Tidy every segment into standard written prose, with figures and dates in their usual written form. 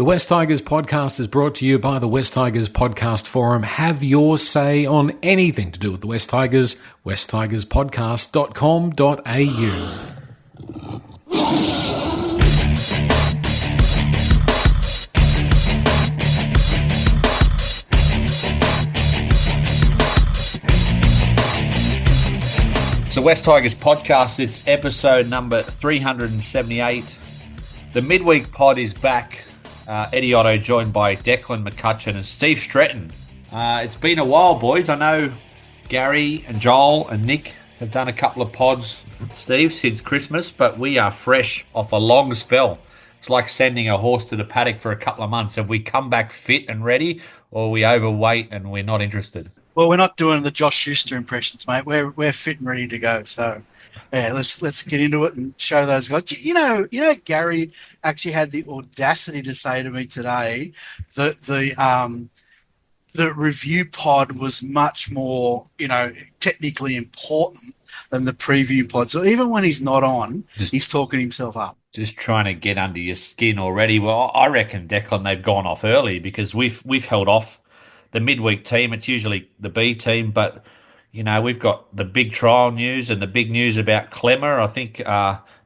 The West Tigers podcast is brought to you by the West Tigers Podcast Forum. Have your say on anything to do with the West Tigers, westtigerspodcast.com.au. It's the West Tigers podcast. It's episode number 378. The midweek pod is back. Eddie Otto joined by Declan McCutcheon and Steve Stretton. It's been a while, boys. I know Gary and Joel and Nick have done a couple of pods, Steve, since Christmas, but we are fresh off a long spell. It's like sending a horse to the paddock for a couple of months. Have we come back fit and ready, or are we overweight and we're not interested? Well, we're not doing the Josh Schuster impressions, mate. We're fit and ready to go. So, yeah, let's get into it and show those guys. You know, Gary actually had the audacity to say to me today that the review pod was much more, technically important than the preview pod. So even when he's not on, he's talking himself up. Just trying to get under your skin already. Well, I reckon, Declan, they've gone off early because we've held off the midweek team. It's usually the B team, but we've got the big trial news and the big news about Clemmer. I think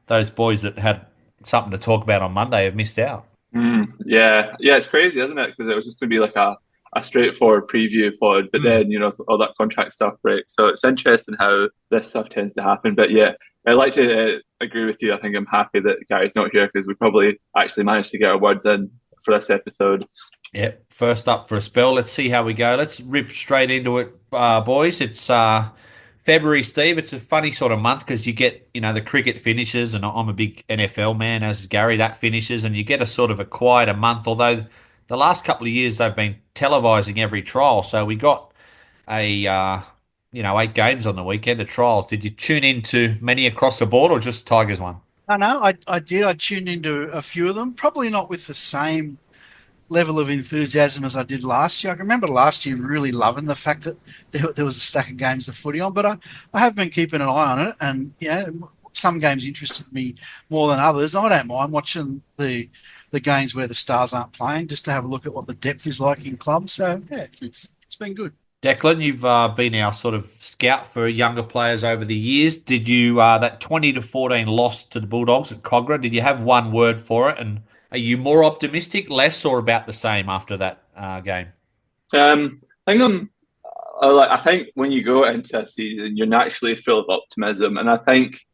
those boys that had something to talk about on Monday have missed out. Yeah, it's crazy, isn't it? Because it was just going to be like a straightforward preview pod, but then all that contract stuff breaks. So it's interesting how this stuff tends to happen. But yeah, I'd like to agree with you. I think I'm happy that Gary's not here because we probably actually managed to get our words in for this episode. Yep, first up for a spell. Let's see how we go. Let's rip straight into it, boys. It's February, Steve. It's a funny sort of month because you get, the cricket finishes, and I'm a big NFL man, as is Gary. That finishes, and you get a sort of a quieter month, although the last couple of years they've been televising every trial. So we got 8 games on the weekend of trials. Did you tune into many across the board or just Tigers one? No, I did. I tuned into a few of them, probably not with the same level of enthusiasm as I did last year. I can remember last year really loving the fact that there was a stack of games of footy on, but I have been keeping an eye on it, and some games interested me more than others. I don't mind watching the games where the stars aren't playing, just to have a look at what the depth is like in clubs. So yeah, it's been good. Declan, you've been our sort of scout for younger players over the years. Did you that 20-14 loss to the Bulldogs at Cogra? Did you have one word for it? And are you more optimistic, less, or about the same after that game? I think when you go into a season, you're naturally full of optimism, and I think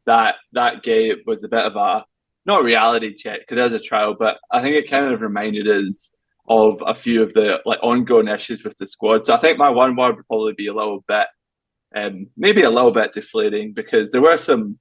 that game was a bit of a not reality check because it was a trial, but I think it kind of reminded us of a few of the ongoing issues with the squad. So I think my one word would probably be a little bit, maybe a little bit deflating, because there were some,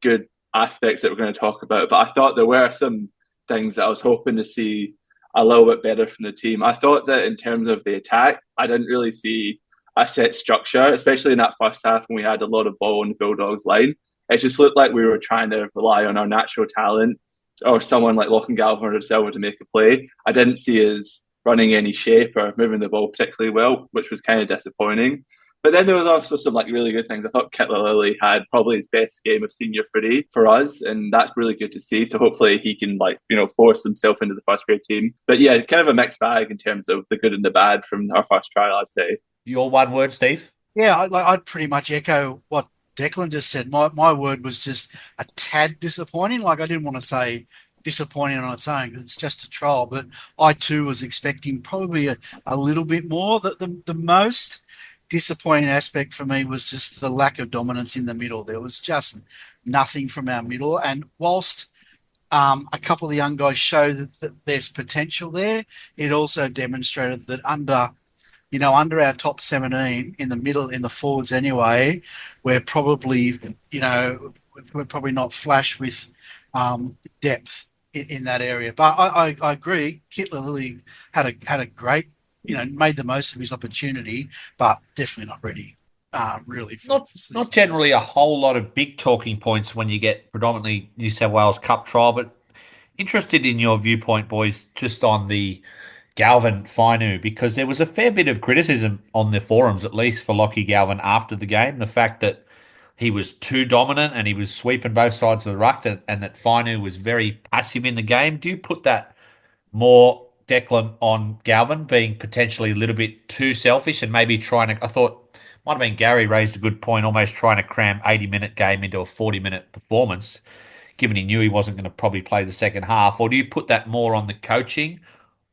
good aspects that we're going to talk about, but I thought there were some things that I was hoping to see a little bit better from the team. I thought that in terms of the attack, I didn't really see a set structure, especially in that first half when we had a lot of ball on the Bulldogs line. It just looked like we were trying to rely on our natural talent or someone like Lachlan Galvin or Silva to make a play. I didn't see us running any shape or moving the ball particularly well, which was kind of disappointing. But then there was also some really good things. I thought Kittler Lilly had probably his best game of senior footy for us, and that's really good to see. So hopefully he can force himself into the first grade team. But yeah, kind of a mixed bag in terms of the good and the bad from our first trial, I'd say. Your one word, Steve? Yeah, I'd pretty much echo what Declan just said. My word was just a tad disappointing. I didn't want to say disappointing on its own because it's just a trial, but I too was expecting probably a little bit more. The most disappointing aspect for me was just the lack of dominance in the middle. There was just nothing from our middle, and whilst a couple of the young guys showed that there's potential there, it also demonstrated that under our top 17 in the middle, in the forwards anyway, we're probably not flash with depth in that area. But I agree, Kittler Lilly had a great, made the most of his opportunity, but definitely not ready. Really, not generally a whole lot of big talking points when you get predominantly New South Wales Cup trial, but interested in your viewpoint, boys, just on the Galvin Fainu, because there was a fair bit of criticism on the forums, at least for Lockie Galvin after the game, the fact that he was too dominant and he was sweeping both sides of the ruck, and that Fainu was very passive in the game. Do you put that more Declan on Galvin being potentially a little bit too selfish and maybe trying to. I thought might have been Gary raised a good point, almost trying to cram 80-minute game into a 40-minute performance, given he knew he wasn't going to probably play the second half. Or do you put that more on the coaching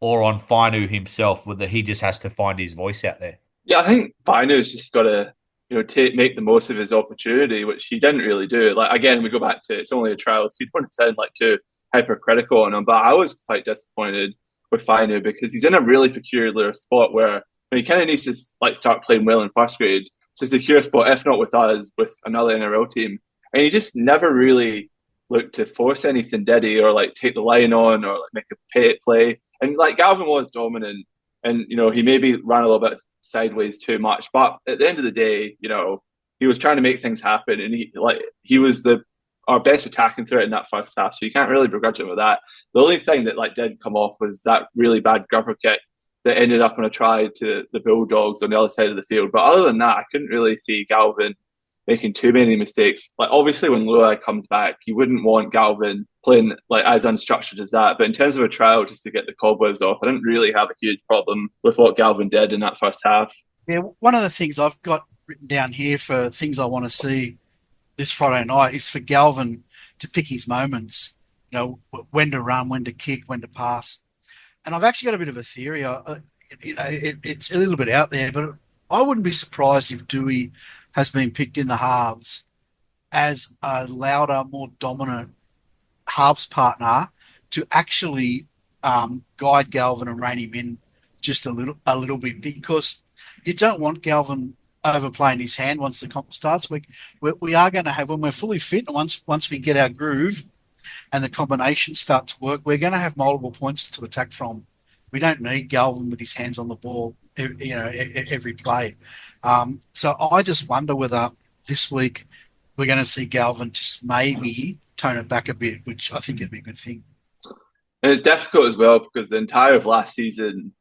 or on Fainu himself, whether he just has to find his voice out there? Yeah, I think Finu's just got to, make the most of his opportunity, which he didn't really do. Like again, we go back to it's only a trial, so you don't want to sound like too hypercritical on him. But I was quite disappointed with Finu because he's in a really peculiar spot where he kind of needs to like start playing well in first grade. It's a secure spot, if not with us, with another NRL team, and he just never really looked to force anything, did he, or like take the line on, or like make a pay play. And like Galvin was dominant, and he maybe ran a little bit sideways too much. But at the end of the day, he was trying to make things happen, and he was our best attacking threat in that first half. So you can't really begrudge him with that. The only thing that did come off was that really bad grubber kick that ended up on a try to the Bulldogs on the other side of the field. But other than that, I couldn't really see Galvin making too many mistakes. Like obviously when Luai comes back, you wouldn't want Galvin playing as unstructured as that. But in terms of a trial just to get the cobwebs off, I didn't really have a huge problem with what Galvin did in that first half. Yeah, one of the things I've got written down here for things I want to see this Friday night is for Galvin to pick his moments, when to run, when to kick, when to pass. And I've actually got a bit of a theory. It's a little bit out there, but I wouldn't be surprised if Dewey has been picked in the halves as a louder, more dominant halves partner to actually guide Galvin and rein him in just a little bit, because you don't want Galvin overplaying his hand once the comp starts. We are going to have, when we're fully fit, and once we get our groove and the combinations start to work, we're going to have multiple points to attack from. We don't need Galvin with his hands on the ball, every play. So I just wonder whether this week we're going to see Galvin just maybe tone it back a bit, which I think would be a good thing. And it's difficult as well because the entire of last season,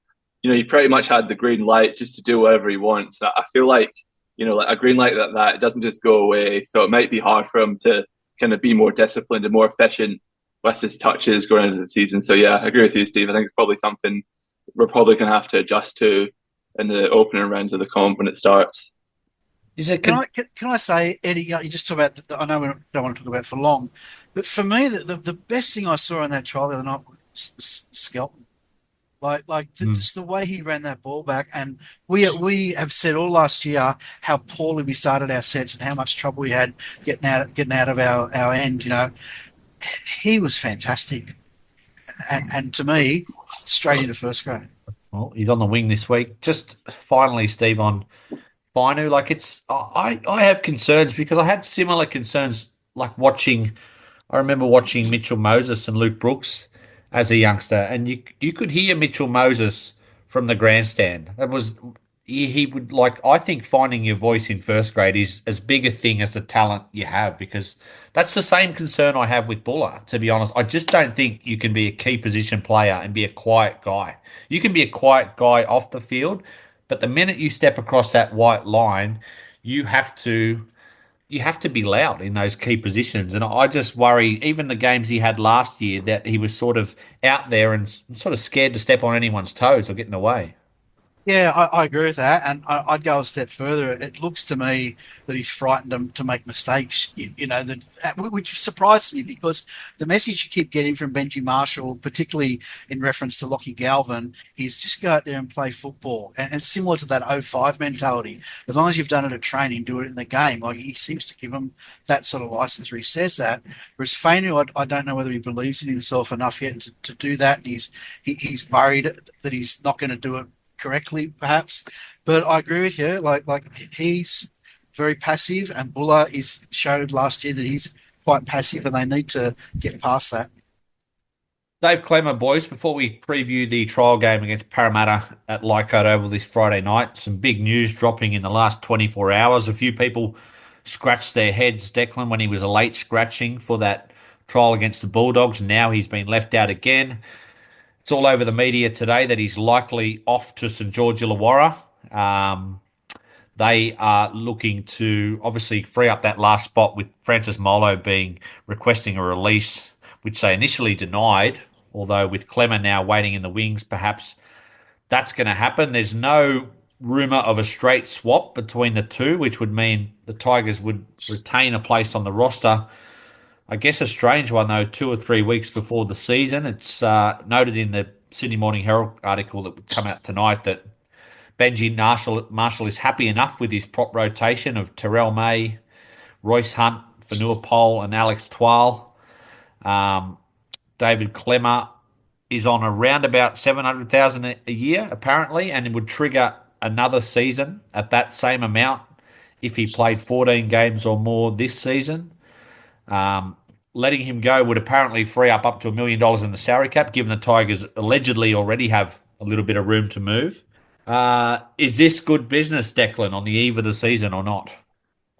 he pretty much had the green light just to do whatever he wants. I feel like, a green light that it doesn't just go away. So it might be hard for him to kind of be more disciplined and more efficient with his touches going into the season. So yeah, I agree with you, Steve. I think it's probably something we're probably going to have to adjust to in the opening rounds of the comp when it starts. Can I say, Eddie, you just talk about, I know we don't want to talk about it for long, but for me, the best thing I saw in that trial the other night was Skelton. Just the way he ran that ball back, and we have said all last year how poorly we started our sets and how much trouble we had getting out of our end. He was fantastic, and to me, straight into first grade. Well, he's on the wing this week. Just finally, Steve, on Fainu, I have concerns because I had similar concerns I remember watching Mitchell Moses and Luke Brooks as a youngster, and you could hear Mitchell Moses from the grandstand. He would I think finding your voice in first grade is as big a thing as the talent you have, because that's the same concern I have with Buller, to be honest. I just don't think you can be a key position player and be a quiet guy. You can be a quiet guy off the field, but the minute you step across that white line, you have to be loud in those key positions. And I just worry, even the games he had last year, that he was sort of out there and sort of scared to step on anyone's toes or get in the way. Yeah, I agree with that, and I'd go a step further. It looks to me that he's frightened to make mistakes, which surprised me, because the message you keep getting from Benji Marshall, particularly in reference to Lockie Galvin, is just go out there and play football. And it's similar to that 05 mentality. As long as you've done it at training, do it in the game. He seems to give him that sort of license where he says that. Whereas Fainu, I don't know whether he believes in himself enough yet to do that, and he's worried that he's not going to do it correctly, perhaps. But I agree with you. He's very passive, and Buller showed last year that he's quite passive, and they need to get past that. Dave Clemmer, boys, before we preview the trial game against Parramatta at Leichhardt Oval this Friday night, some big news dropping in the last 24 hours. A few people scratched their heads, Declan, when he was a late scratching for that trial against the Bulldogs. Now he's been left out again. It's all over the media today that he's likely off to St George Illawarra. They are looking to obviously free up that last spot, with Francis Molo requesting a release, which they initially denied although with Clemmer now waiting in the wings, perhaps that's going to happen. There's no rumour of a straight swap between the two, which would mean the Tigers would retain a place on the roster. I guess a strange one, though, 2 or 3 weeks before the season. It's noted in the Sydney Morning Herald article that would come out tonight that Benji Marshall is happy enough with his prop rotation of Terrell May, Royce Hunt, Fanua Pole, and Alex Twal. David Clemmer is on around about 700,000 a year, apparently, and it would trigger another season at that same amount if he played 14 games or more this season. Letting him go would apparently free up to $1 million in the salary cap, given the Tigers allegedly already have a little bit of room to move. Is this good business, Declan, on the eve of the season or not?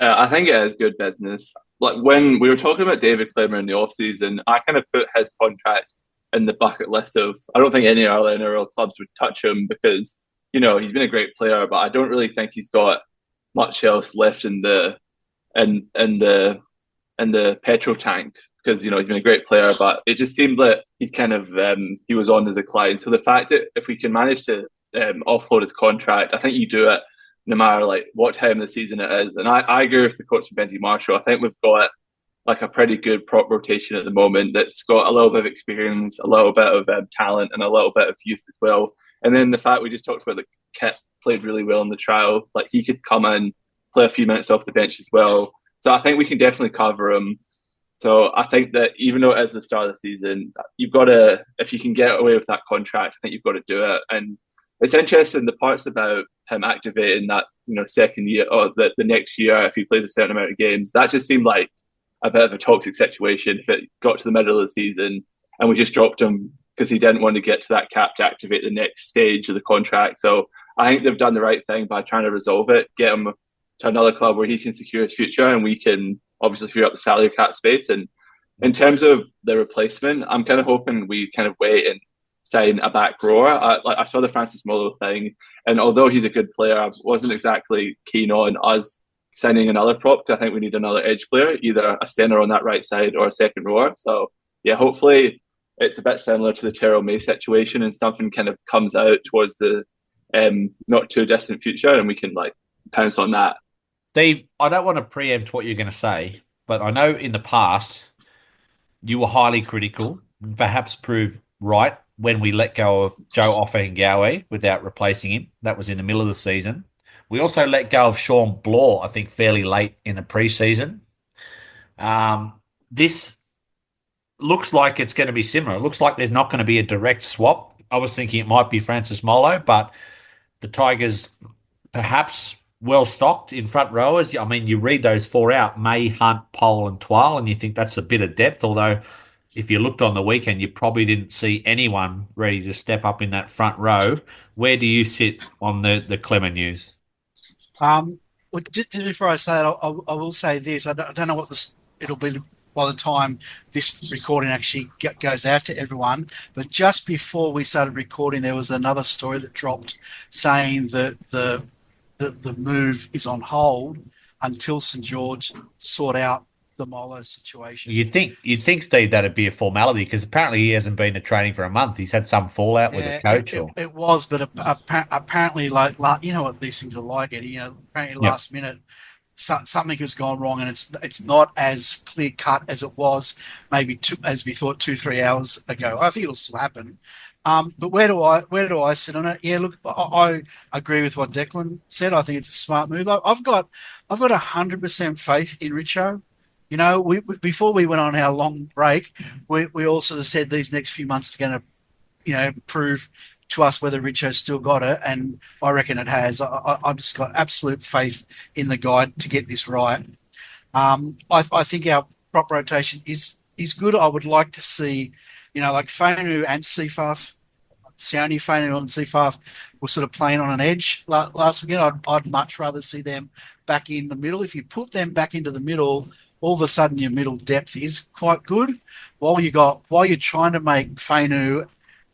I think it is good business. Like when we were talking about David Clemmer in the off-season, I kind of put his contract in the bucket list of, I don't think any other NRL clubs would touch him because, he's been a great player, but I don't really think he's got much else left in the petrol tank because, he's been a great player, but it just seemed that he was on the decline. So the fact that if we can manage to offload his contract, I think you do it no matter what time of the season it is. And I agree with the coach from Benji Marshall. I think we've got a pretty good prop rotation at the moment that's got a little bit of experience, a little bit of talent, and a little bit of youth as well. And then the fact we just talked about that Kit played really well in the trial, he could come in, play a few minutes off the bench as well. So I think we can definitely cover him. So I think that even though it is the start of the season, you've got to, if you can get away with that contract, I think you've got to do it. And it's interesting, the parts about him activating that, second year or the next year, if he plays a certain amount of games, that just seemed like a bit of a toxic situation if it got to the middle of the season and we just dropped him because he didn't want to get to that cap to activate the next stage of the contract. So I think they've done the right thing by trying to resolve it, get him to another club where he can secure his future and we can obviously free up the salary cap space. And in terms of the replacement, I'm kind of hoping we kind of wait and sign a back rower. I saw the Francis Molo thing, and although he's a good player, I wasn't exactly keen on us signing another prop because I think we need another edge player, either a centre on that right side or a second rower. So yeah, hopefully it's a bit similar to the Terrell May situation and something kind of comes out towards the not too distant future and we can pounce on that. Steve, I don't want to preempt what you're going to say, but I know in the past you were highly critical and perhaps proved right when we let go of Joe Ofahengaue without replacing him. That was in the middle of the season. We also let go of Sean Blaw, I think, fairly late in the preseason. This looks like it's going to be similar. It looks like there's not going to be a direct swap. I was thinking it might be Francis Molo, but the Tigers perhaps well-stocked in front rowers. I mean, you read those four out, May, Hunt, Pole and Twal, and you think that's a bit of depth, although if you looked on the weekend, you probably didn't see anyone ready to step up in that front row. Where do you sit on the Clemmer news? Well, just before I say it, I will say this. I don't know what it'll be by the time this recording actually goes out to everyone, but just before we started recording, there was another story that dropped saying that the move is on hold until St. George sort out the Molo situation. You'd think, Steve, that'd be a formality because apparently he hasn't been to training for a month. He's had some fallout with a coach. It was, but apparently, you know what these things are like, Eddie. Apparently, last minute something has gone wrong, and it's not as clear cut as it was maybe as we thought 2-3 hours ago. I think it'll still happen. But where do I sit on it? Yeah, look, I agree with what Declan said. I think it's a smart move. I've got 100% faith in Richo. We before we went on our long break, we all sort of said these next few months are going to, prove to us whether Richo's still got it, and I reckon it has. I've just got absolute faith in the guy to get this right. I think our prop rotation is good. I would like to see, Fainu and Seyfarth, Sione, Fainu and Seyfarth were sort of playing on an edge last weekend. I'd much rather see them back in the middle. If you put them back into the middle, all of a sudden your middle depth is quite good. While you're trying to make Fainu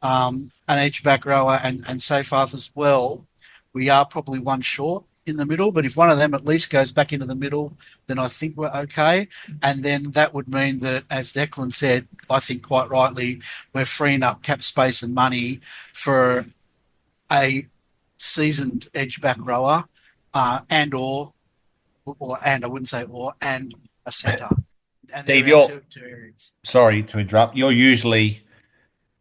an edge back rower and Seyfarth as well, we are probably one short. in the middle, but if one of them at least goes back into the middle, then I think we're okay. And then that would mean that, as Declan said, I think quite rightly, we're freeing up cap space and money for a seasoned edge back rower, and I wouldn't say and a centre. And Steve, two areas. Sorry to interrupt. You're usually,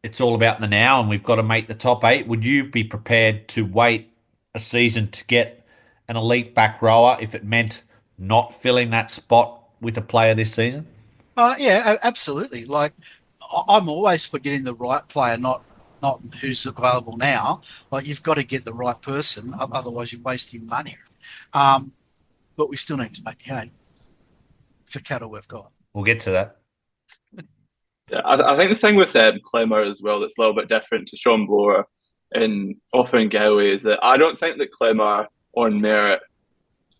it's all about the now and we've got to make the top 8. Would you be prepared to wait a season to get an elite back rower if it meant not filling that spot with a player this season? Yeah, absolutely. Like, I'm always for getting the right player, not who's available now. Like, you've got to get the right person, otherwise you're wasting money. But we still need to make the 8 for cattle we've got. We'll get to that. Yeah, I think the thing with Clemmer as well that's a little bit different to Sean Blower and Offering Galway is that I don't think that Clemmer on merit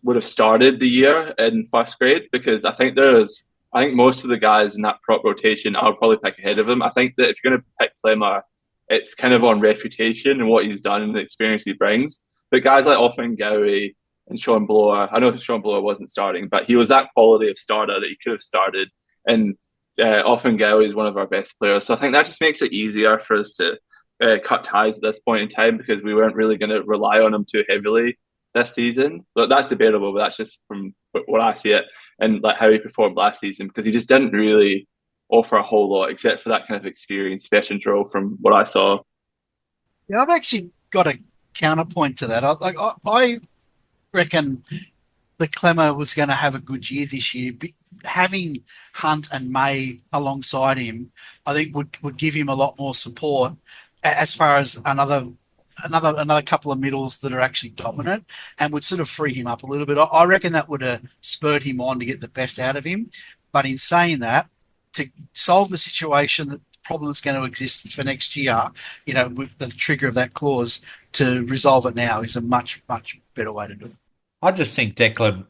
would have started the year in first grade, because I think most of the guys in that prop rotation I'll probably pick ahead of him. I think that if you're going to pick Clemmer, it's kind of on reputation and what he's done and the experience he brings. But guys like Offering Galway and Sean Blower, I know Sean Blower wasn't starting, but he was that quality of starter that he could have started. And Offering Galway is one of our best players. So I think that just makes it easier for us to cut ties at this point in time, because we weren't really going to rely on him too heavily this season. But that's debatable, but that's just from what I see it and like how he performed last season, because he just didn't really offer a whole lot except for that kind of experience, veteran's role from what I saw. Yeah, I've actually got a counterpoint to that. I reckon that Clemmer was going to have a good year this year. Having Hunt and May alongside him, I think would give him a lot more support as far as another couple of middles that are actually dominant, and would sort of free him up a little bit. I reckon that would have spurred him on to get the best out of him. But in saying that, to solve the situation, the problem that's going to exist for next year, with the trigger of that clause, to resolve it now is a much, much better way to do it. I just think Declan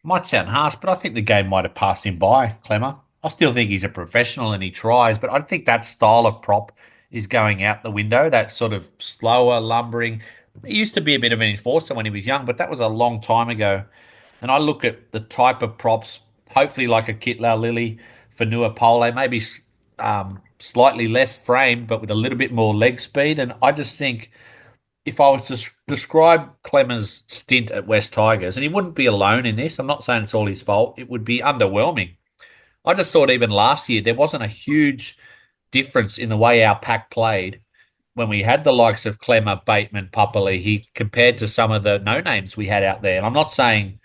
might sound harsh, but I think the game might have passed him by, Clemmer. I still think he's a professional and he tries, but I think that style of prop is going out the window, that sort of slower, lumbering. He used to be a bit of an enforcer when he was young, but that was a long time ago. And I look at the type of props, hopefully like a Kitlau Lily, Fanua Pole, maybe slightly less frame, but with a little bit more leg speed. And I just think if I was to describe Clemmer's stint at West Tigers, and he wouldn't be alone in this, I'm not saying it's all his fault, it would be underwhelming. I just thought even last year there wasn't a huge difference in the way our pack played when we had the likes of Clemmer, Bateman, Papali'i, compared to some of the no-names we had out there. And I'm not saying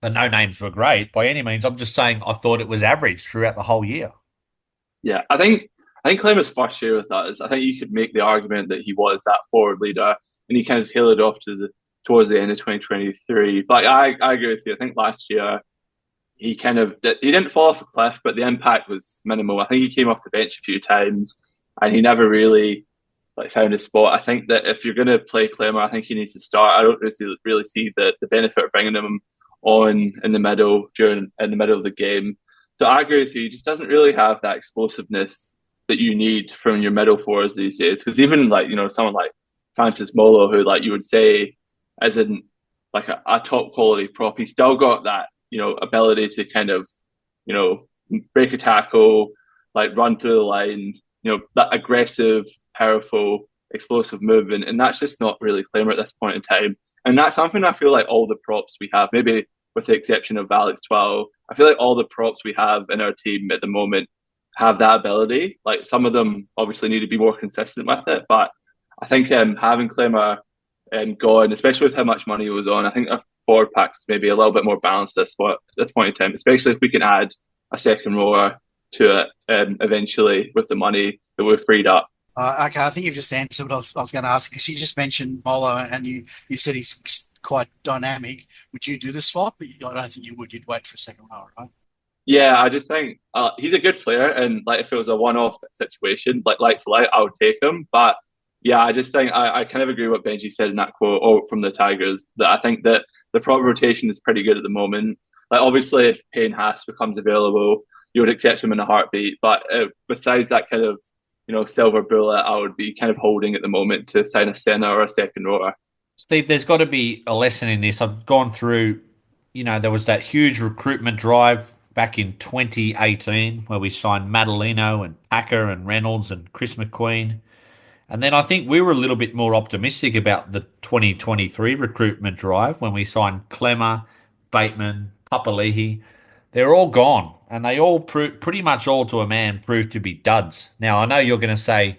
the no-names were great by any means. I'm just saying I thought it was average throughout the whole year. Yeah, I think Clemmer's first year with us, I think you could make the argument that he was that forward leader, and he kind of tailored off towards the end of 2023. But I agree with you. I think last year he didn't fall off a cliff, but the impact was minimal. I think he came off the bench a few times, and he never really found his spot. I think that if you're going to play Clemmer, I think he needs to start. I don't really see the benefit of bringing him on in the middle in the middle of the game. So I agree with you. He just doesn't really have that explosiveness that you need from your middle forwards these days. Because even someone like Francis Molo, who you would say isn't a top quality prop, he's still got that ability to kind of break a tackle, run through the line, that aggressive, powerful, explosive movement, and that's just not really Clemmer at this point in time. And that's something I feel like all the props we have, maybe with the exception of Alex Twal, I feel like all the props we have in our team at the moment have that ability. Some of them obviously need to be more consistent with it, but I think having Clemmer gone, especially with how much money he was on, I think our forward pack's maybe a little bit more balanced at this point in time, especially if we can add a second rower to it eventually with the money that we've freed up. Okay, I think you've just answered what I was going to ask, because you just mentioned Molo and you said he's quite dynamic. Would you do the swap? I don't think you would. You'd wait for a second rower, right? Yeah, I just think he's a good player, and if it was a one-off situation, like for like, I would take him. But yeah, I just think I kind of agree with what Benji said in that quote from the Tigers, that I think that the prop rotation is pretty good at the moment. Obviously, if Payne Haas becomes available, you would accept him in a heartbeat. But besides that kind of silver bullet, I would be kind of holding at the moment to sign a centre or a second rower. Steve, there's got to be a lesson in this. I've gone through, there was that huge recruitment drive back in 2018 where we signed Madalino and Packer and Reynolds and Chris McQueen. And then I think we were a little bit more optimistic about the 2023 recruitment drive when we signed Clemmer, Bateman, Papali'i. They're all gone, and they all pretty much all to a man proved to be duds. Now, I know you're going to say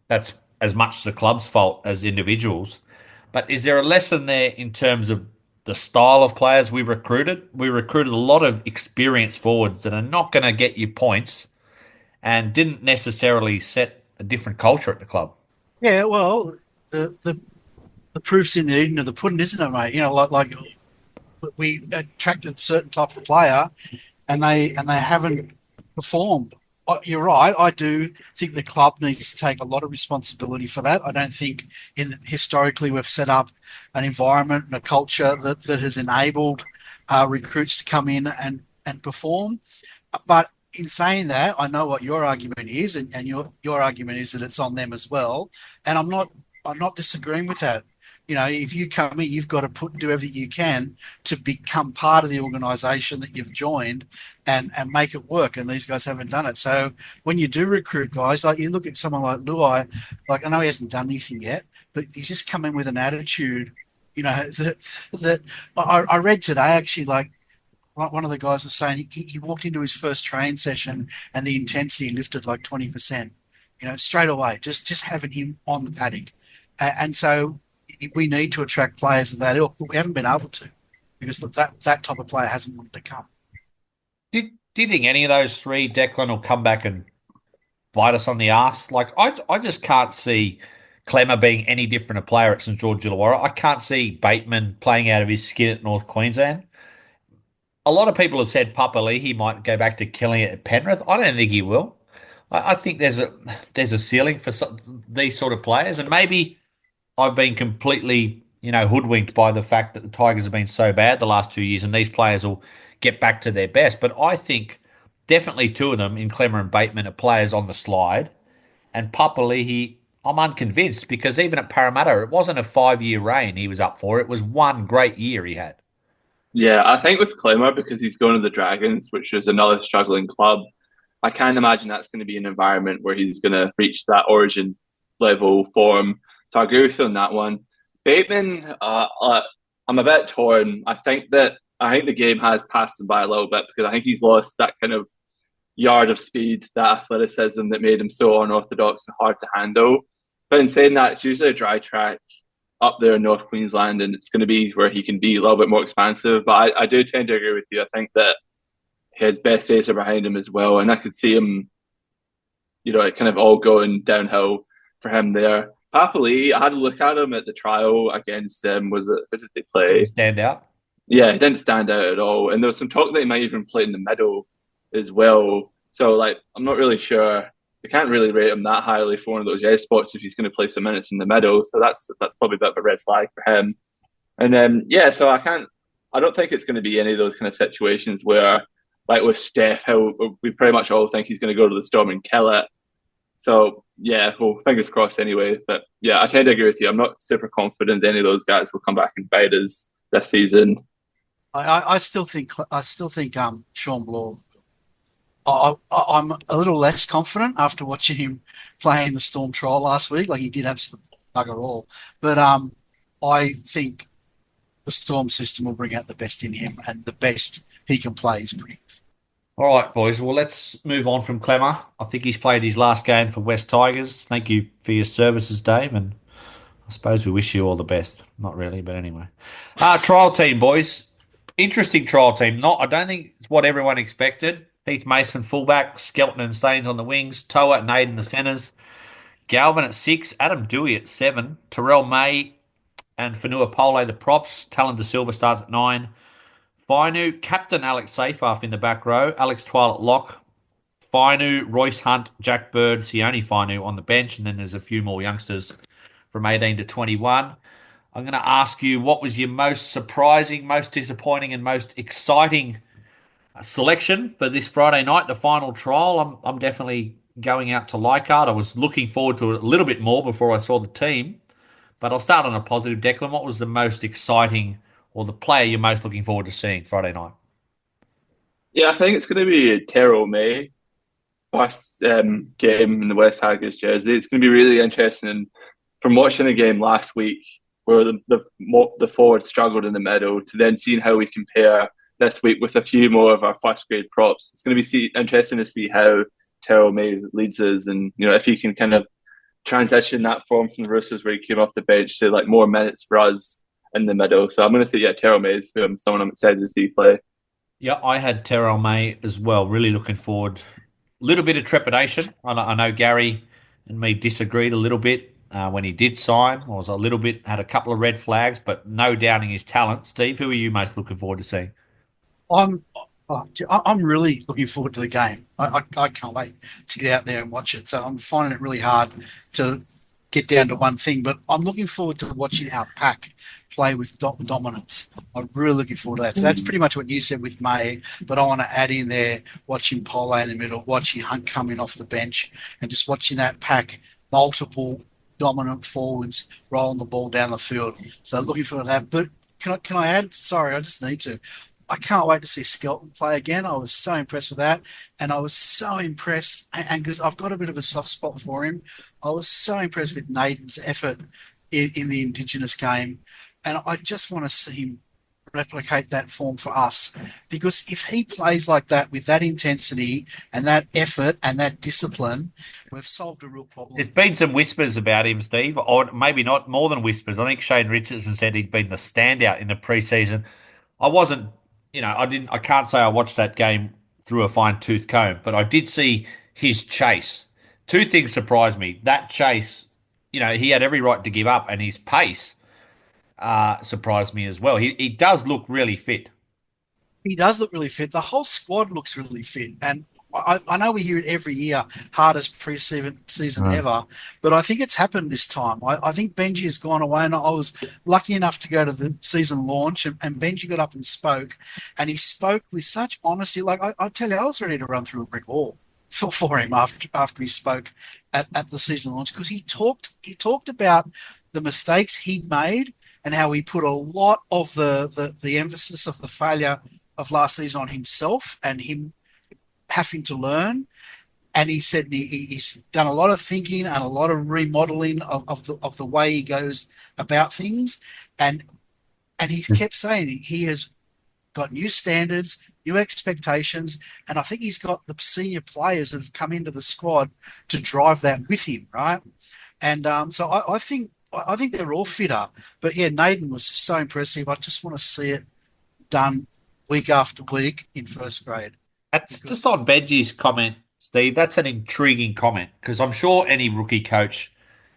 that's as much the club's fault as individuals, but is there a lesson there in terms of the style of players we recruited? We recruited a lot of experienced forwards that are not going to get you points and didn't necessarily set a different culture at the club. Yeah, well, the proof's in the eating of the pudding, isn't it, mate? Like we attracted a certain type of player, and they haven't performed. You're right. I do think the club needs to take a lot of responsibility for that. I don't think historically we've set up an environment and a culture that has enabled recruits to come in and perform. But in saying that, I know what your argument is, and your argument is that it's on them as well. And I'm not disagreeing with that. If you come in, you've got to do everything you can to become part of the organisation that you've joined and make it work. And these guys haven't done it. So when you do recruit guys, like you look at someone like Luai, like I know he hasn't done anything yet, but he's just come in with an attitude, that I read today actually, like one of the guys was saying he walked into his first train session and the intensity lifted like 20%, straight away, just having him on the paddock. And so we need to attract players of that ilk, but we haven't been able to because that type of player hasn't wanted to come. Do you think any of those three, Declan, will come back and bite us on the ass? Like, I just can't see Clemmer being any different a player at St George Illawarra. I can't see Bateman playing out of his skin at North Queensland. A lot of people have said Papali'i might go back to killing it at Penrith. I don't think he will. I think there's a ceiling for these sort of players, and maybe I've been completely, hoodwinked by the fact that the Tigers have been so bad the last 2 years, and these players will get back to their best. But I think definitely two of them, in Clemmer and Bateman, are players on the slide. And Papali'i, I'm unconvinced because even at Parramatta, it wasn't a 5-year reign he was up for. It was one great year he had. Yeah, I think with Clemmer, because he's going to the Dragons, which is another struggling club, I can't imagine that's going to be an environment where he's going to reach that origin level form. So I agree with you on that one. Bateman, I'm a bit torn. I think the game has passed him by a little bit because I think he's lost that kind of yard of speed, that athleticism that made him so unorthodox and hard to handle. But in saying that, it's usually a dry track up there in North Queensland, and it's going to be where he can be a little bit more expansive. But I do tend to agree with you. I think that his best days are behind him as well, and I could see him, it kind of all going downhill for him there. Papali'i, I had a look at him at the trial against who did they play? Stand out. Yeah, he didn't stand out at all. And there was some talk that he might even play in the middle as well. So, I'm not really sure. They can't really rate him that highly for one of those yes spots if he's going to play some minutes in the middle. So that's probably a bit of a red flag for him. And then, so I don't think it's going to be any of those kind of situations where, like with Steph, how we pretty much all think he's going to go to the Storm and kill it. So, well, fingers crossed anyway. But I tend to agree with you. I'm not super confident any of those guys will come back and bite us this season. I still think Sean Bloor. I'm a little less confident after watching him play in the Storm trial last week. Like he did absolutely bugger all, but I think the Storm system will bring out the best in him, and the best he can play is pretty good. All right, boys. Well, let's move on from Clemmer. I think he's played his last game for West Tigers. Thank you for your services, Dave, and I suppose we wish you all the best. Not really, but anyway. Trial team, boys. Interesting trial team. I don't think it's what everyone expected. Heath Mason fullback, Skelton and Staines on the wings, Toa and Aiden the centres, Galvin at 6, Adam Dewey at 7, Terrell May and Fanua Pole the props, Talon De Silva starts at 9, Fainu, Captain Alex Seyfarth in the back row, Alex Twile at lock, Fainu, Royce Hunt, Jack Bird, Sione Fainu on the bench, and then there's a few more youngsters from 18 to 21. I'm going to ask you, what was your most surprising, most disappointing and most exciting selection for this Friday night, the final trial? I'm definitely going out to Leichhardt. I was looking forward to it a little bit more before I saw the team. But I'll start on a positive. Declan, what was the most exciting or the player you're most looking forward to seeing Friday night? Yeah, I think it's going to be Terrell May, first game in the West Tigers jersey. It's going to be really interesting. And from watching a game last week where the forwards struggled in the middle to then seeing how we compare this week with a few more of our first grade props, it's going to be interesting to see how Terrell May leads us, and if he can kind of transition that form from the Roosters where he came off the bench to like more minutes for us in the middle. So I'm going to say Terrell May is someone I'm excited to see play. Yeah, I had Terrell May as well. Really looking forward. A little bit of trepidation. I know Gary and me disagreed a little bit when he did sign. I was a little bit, had a couple of red flags, but no doubting his talent. Steve, who are you most looking forward to seeing? I'm I'm really looking forward to the game. I can't wait to get out there and watch it. So I'm finding it really hard to get down to one thing, but I'm looking forward to watching our pack play with dominance. I'm really looking forward to that. So that's pretty much what you said with May, but I want to add in there watching Polo in the middle, watching Hunt coming off the bench, and just watching that pack, multiple dominant forwards rolling the ball down the field. So looking forward to that. But can I add? Sorry, I just need to. I can't wait to see Skelton play again. I was so impressed with that. And I was so impressed, and because I've got a bit of a soft spot for him, I was so impressed with Naden's effort in the Indigenous game. And I just want to see him replicate that form for us. Because if he plays like that with that intensity and that effort and that discipline, we've solved a real problem. There's been some whispers about him, Steve, or maybe not more than whispers. I think Shane Richardson said he'd been the standout in the preseason. I wasn't, I can't say I watched that game through a fine-tooth comb, but I did see his chase. Two things surprised me. That chase, he had every right to give up, and his pace surprised me as well. He does look really fit. He does look really fit. The whole squad looks really fit. And I know we hear it every year, hardest season ever, but I think it's happened this time. I think Benji has gone away, and I was lucky enough to go to the season launch, and Benji got up and he spoke with such honesty. Like I tell you, I was ready to run through a brick wall for him after he spoke at the season launch, because he talked about the mistakes he'd made and how he put a lot of the emphasis of the failure of last season on himself and him having to learn. And he said he's done a lot of thinking and a lot of remodeling of the way he goes about things. And he's kept saying he has got new standards, new expectations, and I think he's got the senior players that have come into the squad to drive that with him, right? And so I think they're all fitter. But yeah, Naden was so impressive. I just want to see it done week after week in first grade. That's just on Benji's comment, Steve. That's an intriguing comment, because I'm sure any rookie coach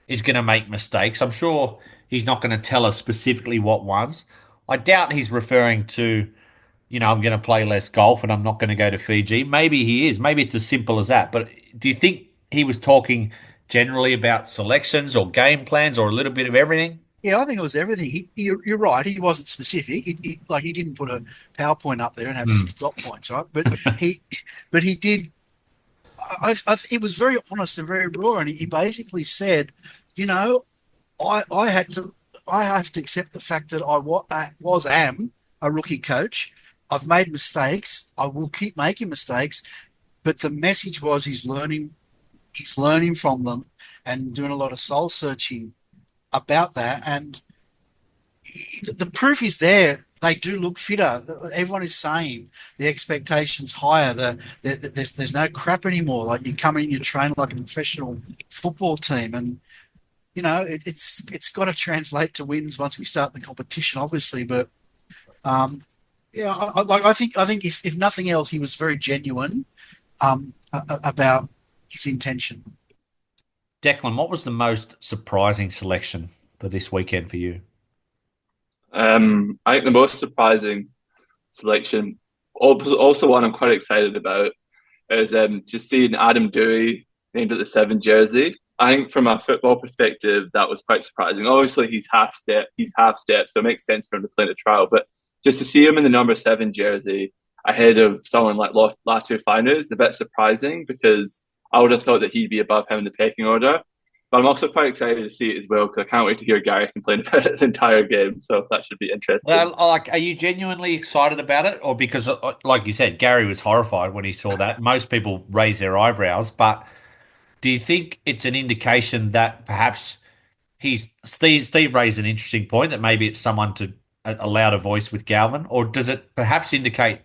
is going to make mistakes. I'm sure he's not going to tell us specifically what ones. I doubt he's referring to, I'm going to play less golf and I'm not going to go to Fiji. Maybe he is. Maybe it's as simple as that. But do you think he was talking generally about selections or game plans or a little bit of everything? Yeah, I think it was everything. You're right. He wasn't specific. He didn't put a PowerPoint up there and have 6 dot points, right? But he did. It was very honest and very raw, and he basically said, I have to accept the fact that I am a rookie coach. I've made mistakes. I will keep making mistakes, but the message was he's learning from them and doing a lot of soul searching about that. And the proof is there. They do look fitter. Everyone is saying the expectation's higher. There's no crap anymore. Like, you come in, you train like a professional football team, and it's got to translate to wins once we start the competition, obviously. But I think if nothing else, he was very genuine about his intention. Declan, what was the most surprising selection for this weekend for you? I think the most surprising selection, also one I'm quite excited about, is just seeing Adam Doueihi named at the 7 jersey. I think from a football perspective, that was quite surprising. Obviously, he's half step, so it makes sense for him to play in a trial. But just to see him in the number 7 jersey ahead of someone like Latu Fainu is a bit surprising, because I would have thought that he'd be above him in the pecking order. But I'm also quite excited to see it as well because I can't wait to hear Gary complain about it the entire game. So that should be interesting. Like, are you genuinely excited about it, or because, like you said, Gary was horrified when he saw that? Most people raise their eyebrows, but do you think it's an indication that perhaps Steve raised an interesting point that maybe it's someone to a louder voice with Galvin, or does it perhaps indicate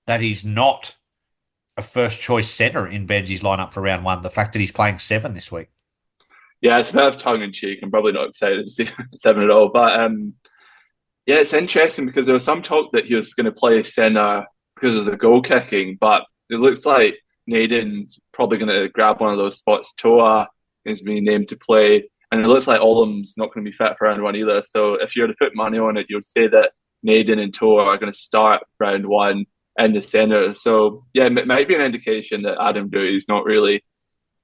that he's not a first choice centre in Benji's lineup for round one? The fact that he's playing 7 this week. Yeah, it's a bit of tongue in cheek. I'm probably not excited to see 7 at all, but yeah, it's interesting because there was some talk that he was going to play centre because of the goal kicking, but it looks like Naden's probably going to grab one of those spots. Toa is being named to play, and it looks like Olam's not going to be fit for round one either. So if you were to put money on it, you would say that Naden and Toa are going to start round one in the centre. So yeah, it might be an indication that Adam Dewey's not really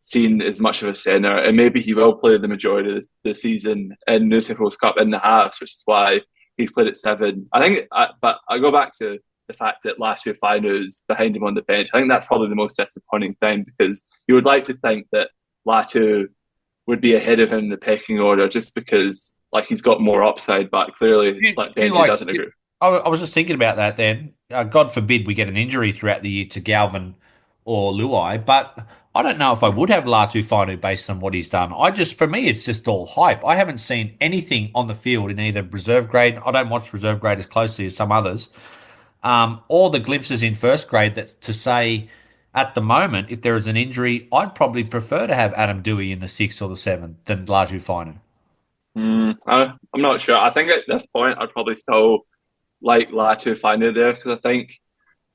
seen as much of a centre, and maybe he will play the majority of the season in New South Wales Cup in the halves, which is why he's played at 7. I think, but I go back to the fact that Latu Fainu is behind him on the bench. I think that's probably the most disappointing thing because you would like to think that Latu would be ahead of him in the pecking order just because like he's got more upside, but clearly Benji doesn't agree. I was just thinking about that then. God forbid we get an injury throughout the year to Galvin or Luai, but I don't know if I would have Latu Fainu based on what he's done. For me, it's just all hype. I haven't seen anything on the field in either reserve grade. I don't watch reserve grade as closely as some others, or the glimpses in first grade that to say at the moment, if there is an injury, I'd probably prefer to have Adam Dewey in the 6 or the 7 than Latu Fainu. I'm not sure. I think at this point, I'd probably still like Latu Fainu there because I think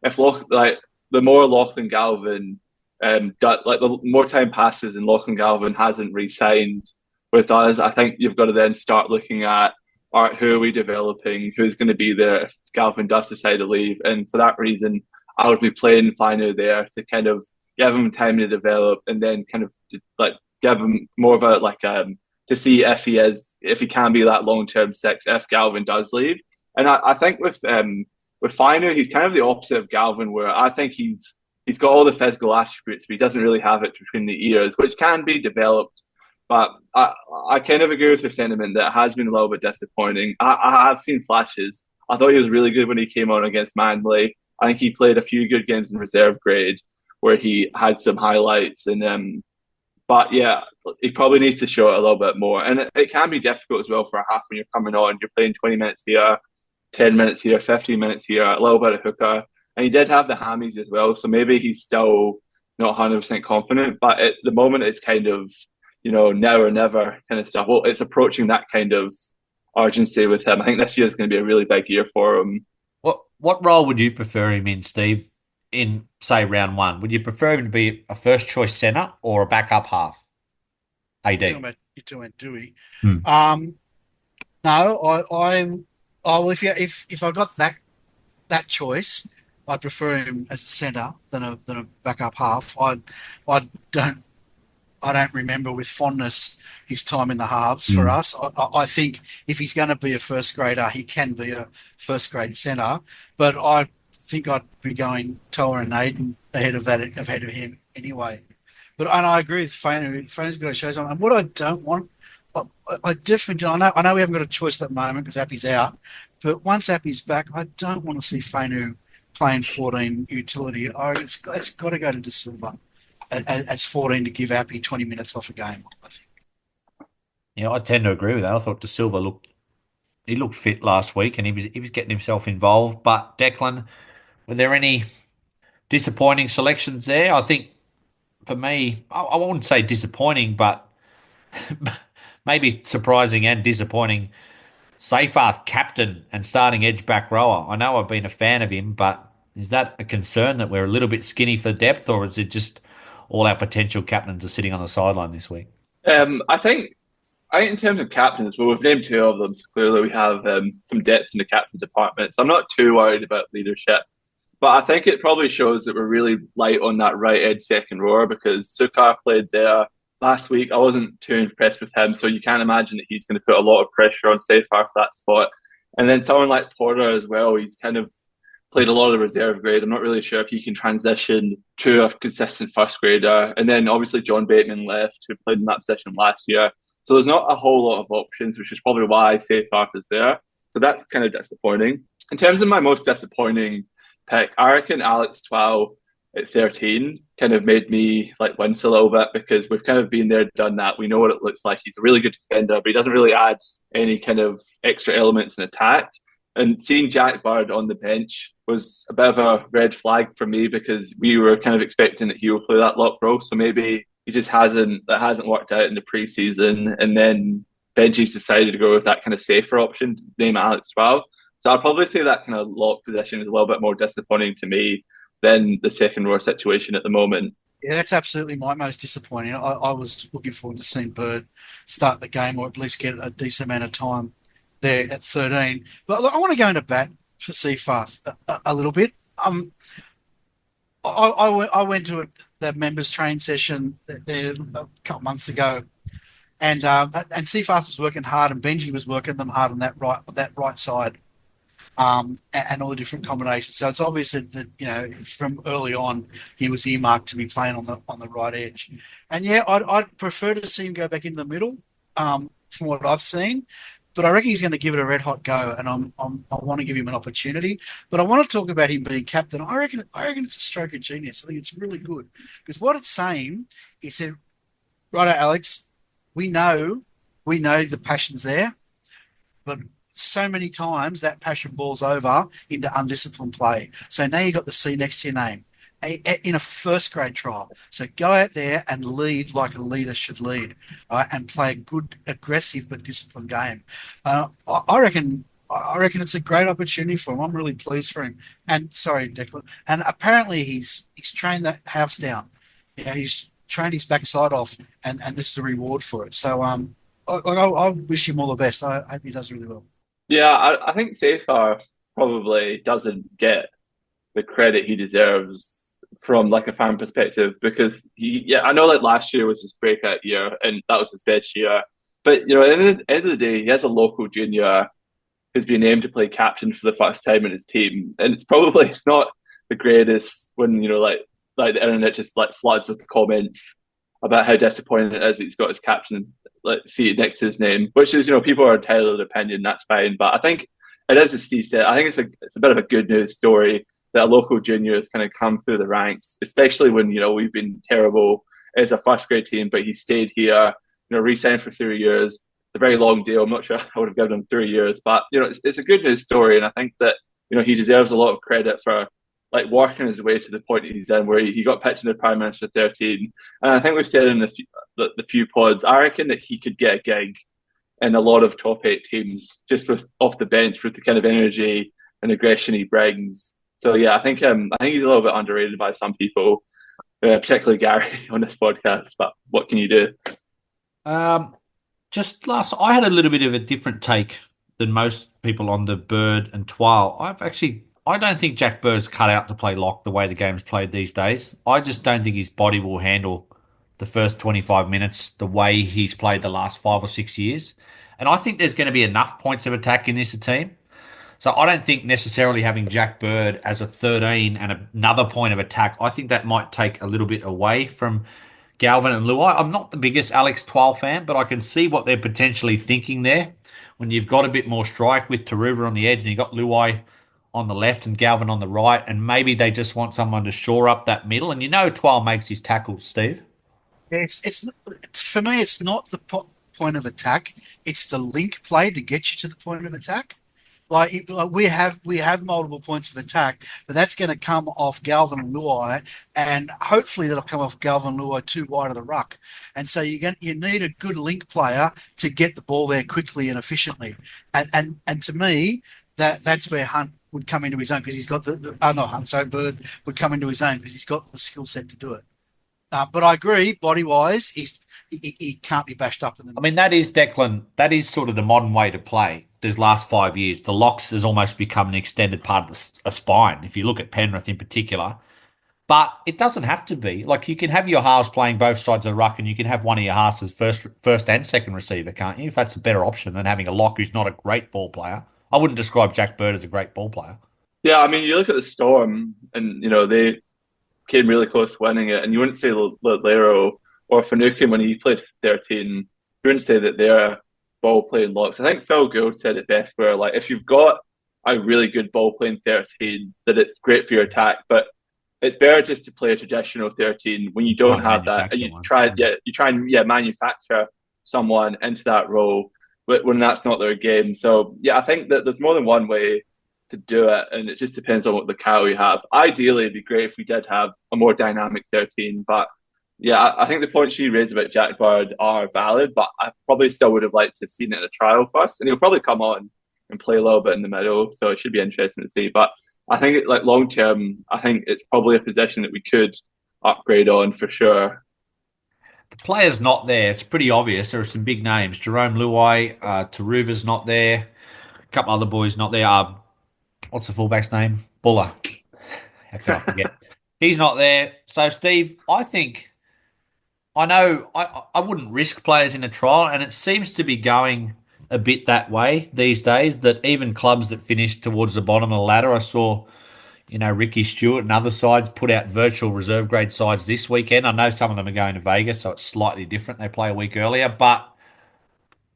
if the more Lachlan Galvin, the more time passes and Lachlan Galvin hasn't re-signed with us, I think you've got to then start looking at, all right, who are we developing? Who's going to be there if Galvin does decide to leave? And for that reason, I would be playing Fainu there to kind of give him time to develop and then kind of give him more of a to see if he can be that long-term 6 if Galvin does leave. And I think with Fainu, he's kind of the opposite of Galvin, where I think he's got all the physical attributes, but he doesn't really have it between the ears, which can be developed. But I kind of agree with your sentiment that it has been a little bit disappointing. I have seen flashes. I thought he was really good when he came on against Manly. I think he played a few good games in reserve grade where he had some highlights. But yeah, he probably needs to show it a little bit more. And it can be difficult as well for a half when you're coming on. You're playing 20 minutes here, 10 minutes here, 15 minutes here, a little bit of hooker. And he did have the hammies as well, so maybe he's still not 100% confident. But at the moment, it's kind of, now or never kind of stuff. Well, it's approaching that kind of urgency with him. I think this year is going to be a really big year for him. What role would you prefer him in, Steve, in, say, round one? Would you prefer him to be a first-choice centre or a backup half? AD. You're talking about Dewey. No, if I got that choice, I'd prefer him as a centre than a backup half. I don't remember with fondness his time in the halves for us. I think if he's going to be a first grader, he can be a first grade centre. But I think I'd be going Toa and Naden ahead of him anyway. But I agree with Fainu. Fainu's got to show something. And what I don't want, I definitely don't. I know we haven't got a choice at the moment because Appy's out. But once Appy's back, I don't want to see Fainu playing 14 utility. It's got to go to De Silva as 14 to give Appy 20 minutes off a game, I think. Yeah, I tend to agree with that. I thought De Silva looked fit last week and he was getting himself involved. But Declan, were there any disappointing selections there? I think for me, I wouldn't say disappointing, but maybe surprising and disappointing. Seyfarth captain and starting edge back rower. I know I've been a fan of him, but is that a concern that we're a little bit skinny for depth, or is it just all our potential captains are sitting on the sideline this week? I think in terms of captains, well, we've named 2 of them, so clearly we have some depth in the captain department. So I'm not too worried about leadership. But I think it probably shows that we're really light on that right edge second rower because Sukar played there last week. I wasn't too impressed with him, so you can't imagine that he's going to put a lot of pressure on Seyfarth for that spot. And then someone like Porter as well, he's kind of played a lot of the reserve grade. I'm not really sure if he can transition to a consistent first grader. And then obviously John Bateman left, who played in that position last year. So there's not a whole lot of options, which is probably why Seyfarth is there. So that's kind of disappointing. In terms of my most disappointing pick, I reckon Alex Twal at 13 kind of made me like wince a little bit because we've kind of been there, done that. We know what it looks like. He's a really good defender, but he doesn't really add any kind of extra elements in attack. And seeing Jack Bird on the bench was a bit of a red flag for me because we were kind of expecting that he will play that lock role. So maybe he just hasn't worked out in the preseason. And then Benji's decided to go with that kind of safer option, name Alex Twal. So I'd probably say that kind of lock position is a little bit more disappointing to me than the second row situation at the moment. Yeah, that's absolutely my most disappointing. I was looking forward to seeing Bird start the game or at least get a decent amount of time there at 13. But look, I want to go into bat for Seyfarth a little bit. I went to the members training session there a couple months ago, and Seyfarth was working hard, and Benji was working them hard on that right side, and all the different combinations. So it's obvious that from early on he was earmarked to be playing on the right edge, and yeah, I'd prefer to see him go back into the middle, from what I've seen. But I reckon he's going to give it a red hot go, and I want to give him an opportunity. But I want to talk about him being captain. I reckon it's a stroke of genius. I think it's really good because what it's saying is that, righto, Alex, we know the passion's there, but so many times that passion balls over into undisciplined play. So now you got the C next to your name in a first grade trial. So go out there and lead like a leader should lead, and play a good, aggressive but disciplined game. I reckon it's a great opportunity for him. I'm really pleased for him. And sorry, Declan. And apparently he's trained that house down. He's trained his backside off, and this is a reward for it. So I wish him all the best. I hope he does really well. Yeah, I think Seyfarth probably doesn't get the credit he deserves from like a fan perspective because I know like last year was his breakout year and that was his best year. But at the end of the day, he has a local junior who's been named to play captain for the first time in his team, and it's not the greatest when like the internet just like floods with comments about how disappointing it is that he's got his captain seated next to his name, which is people are entitled to their opinion, that's fine. But I think it is, as Steve said, I think it's a bit of a good news story that a local junior has kind of come through the ranks, especially when we've been terrible as a first grade team, but he stayed here, re-signed for 3 years, a very long deal. I'm not sure I would have given him 3 years, but it's a good news story, and I think that he deserves a lot of credit for like working his way to the point he's in, where he got picked in the Prime Minister 13. And I think we've said in the few pods, I reckon that he could get a gig in a lot of top 8 teams just off the bench with the kind of energy and aggression he brings. So yeah, I think he's a little bit underrated by some people, particularly Gary on this podcast. But what can you do? I had a little bit of a different take than most people on the Bird and Twal. I don't think Jack Bird's cut out to play lock the way the game's played these days. I just don't think his body will handle the first 25 minutes the way he's played the last 5 or 6 years. And I think there's going to be enough points of attack in this team. So I don't think necessarily having Jack Bird as a 13 and another point of attack, I think that might take a little bit away from Galvin and Luai. I'm not the biggest Alex Twal fan, but I can see what they're potentially thinking there. When you've got a bit more strike with Taruva on the edge and you've got Luai on the left and Galvin on the right, and maybe they just want someone to shore up that middle. And Twal makes his tackles, Steve. Yeah, it's for me, it's not the point of attack. It's the link play to get you to the point of attack. Like we have multiple points of attack, but that's going to come off Galvin and Luai, and hopefully that'll come off Galvin and Luai too wide of the ruck. And so you need a good link player to get the ball there quickly and efficiently. And to me, that's where Hunt would come into his own because he's got Bird would come into his own because he's got the skill set to do it. But I agree, body wise, he can't be bashed up in the. I mean, that is Declan. That is sort of the modern way to play. These last 5 years, the locks has almost become an extended part of a spine. If you look at Penrith in particular, but it doesn't have to be. Like you can have your halves playing both sides of the ruck, and you can have one of your halves as first and second receiver, can't you? If that's a better option than having a lock who's not a great ball player. I wouldn't describe Jack Bird as a great ball player. Yeah, I mean, you look at the Storm, and they came really close to winning it, and you wouldn't say Lero or Finucane when he played 13. You wouldn't say that they're ball playing locks. I think Phil Gould said it best, where like if you've got a really good ball playing 13, that it's great for your attack, but it's better just to play a traditional 13 when you Try don't and have that, and manufacture one. you try and manufacture someone into that role when that's not their game. So yeah, I think that there's more than one way to do it, and it just depends on what the cow we have. Ideally, it'd be great if we did have a more dynamic 13, but yeah, I think the points you raised about Jack Bird are valid, but I probably still would have liked to have seen it in a trial first, and he'll probably come on and play a little bit in the middle, so it should be interesting to see. But I think like long term, I think it's probably a position that we could upgrade on for sure. The player's not there. It's pretty obvious. There are some big names. Jerome Luai, Taruva's not there. A couple other boys not there. What's the fullback's name? Buller. How can I forget? He's not there. So, Steve, I think I know I wouldn't risk players in a trial, and it seems to be going a bit that way these days. That even clubs that finished towards the bottom of the ladder, I saw, Ricky Stewart and other sides put out virtual reserve grade sides this weekend. I know some of them are going to Vegas, so it's slightly different. They play a week earlier, but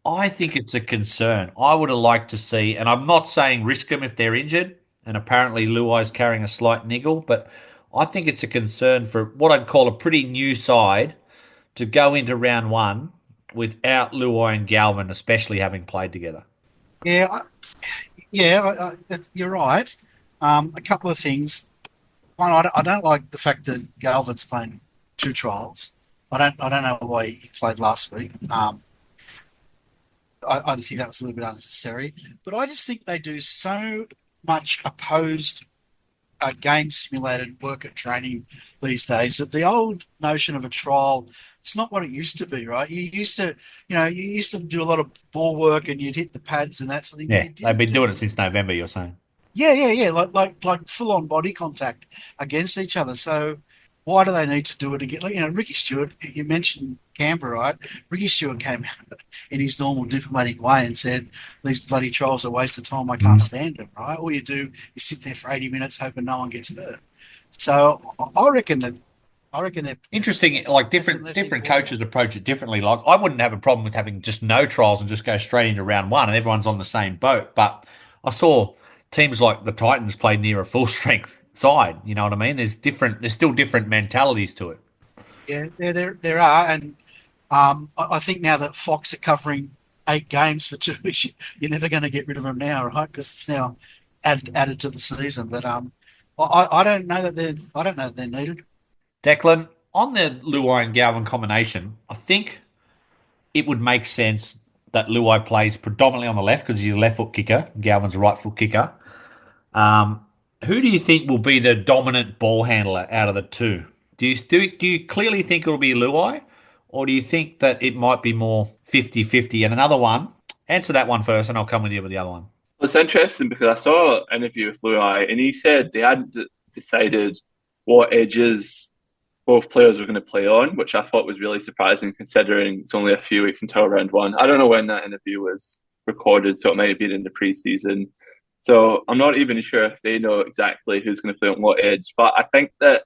I think it's a concern. I would have liked to see, and I'm not saying risk them if they're injured, and apparently Luai's carrying a slight niggle, but I think it's a concern for what I'd call a pretty new side to go into round one without Luai and Galvin, especially having played together. Yeah, you're right. A couple of things. One, I don't like the fact that Galvin's playing two trials. I don't know why he played last week. I think that was a little bit unnecessary. But I just think they do so much opposed game simulated work at training these days that the old notion of a trial, it's not what it used to be, right? You used to do a lot of ball work and you'd hit the pads and that sort of thing. But Yeah, you they've didn't been doing do it since November, you're saying. yeah, like full on body contact against each other. So why do they need to do it again? Like, Ricky Stewart, you mentioned Canberra, right? Ricky Stewart came out in his normal diplomatic way and said, "These bloody trials are a waste of time. I can't stand them." Right? All you do is sit there for 80 minutes hoping no one gets hurt. So I reckon they're Interesting, it's like less and different less different important. coaches approach it differently. Like I wouldn't have a problem with having just no trials and just go straight into round one and everyone's on the same boat. But I saw teams like the Titans play near a full strength side. You know what I mean? There's still different mentalities to it. Yeah, there are, and I think now that Fox are covering 8 games for 2 weeks, you're never going to get rid of them now, right? Because it's now added to the season. But I don't know that they're needed. Declan, on the Luai and Galvin combination, I think it would make sense that Luai plays predominantly on the left because he's a left foot kicker. Galvin's a right foot kicker. Um, who do you think will be the dominant ball handler out of the two? Do you clearly think it'll be Luai, or do you think that it might be more 50-50? And another one, answer that one first, and I'll come with you with the other one. It's interesting because I saw an interview with Luai, and he said they hadn't decided what edges both players were going to play on, which I thought was really surprising considering it's only a few weeks until round one. I don't know when that interview was recorded, so it might have been in the preseason. So I'm not even sure if they know exactly who's going to play on what edge. But I think that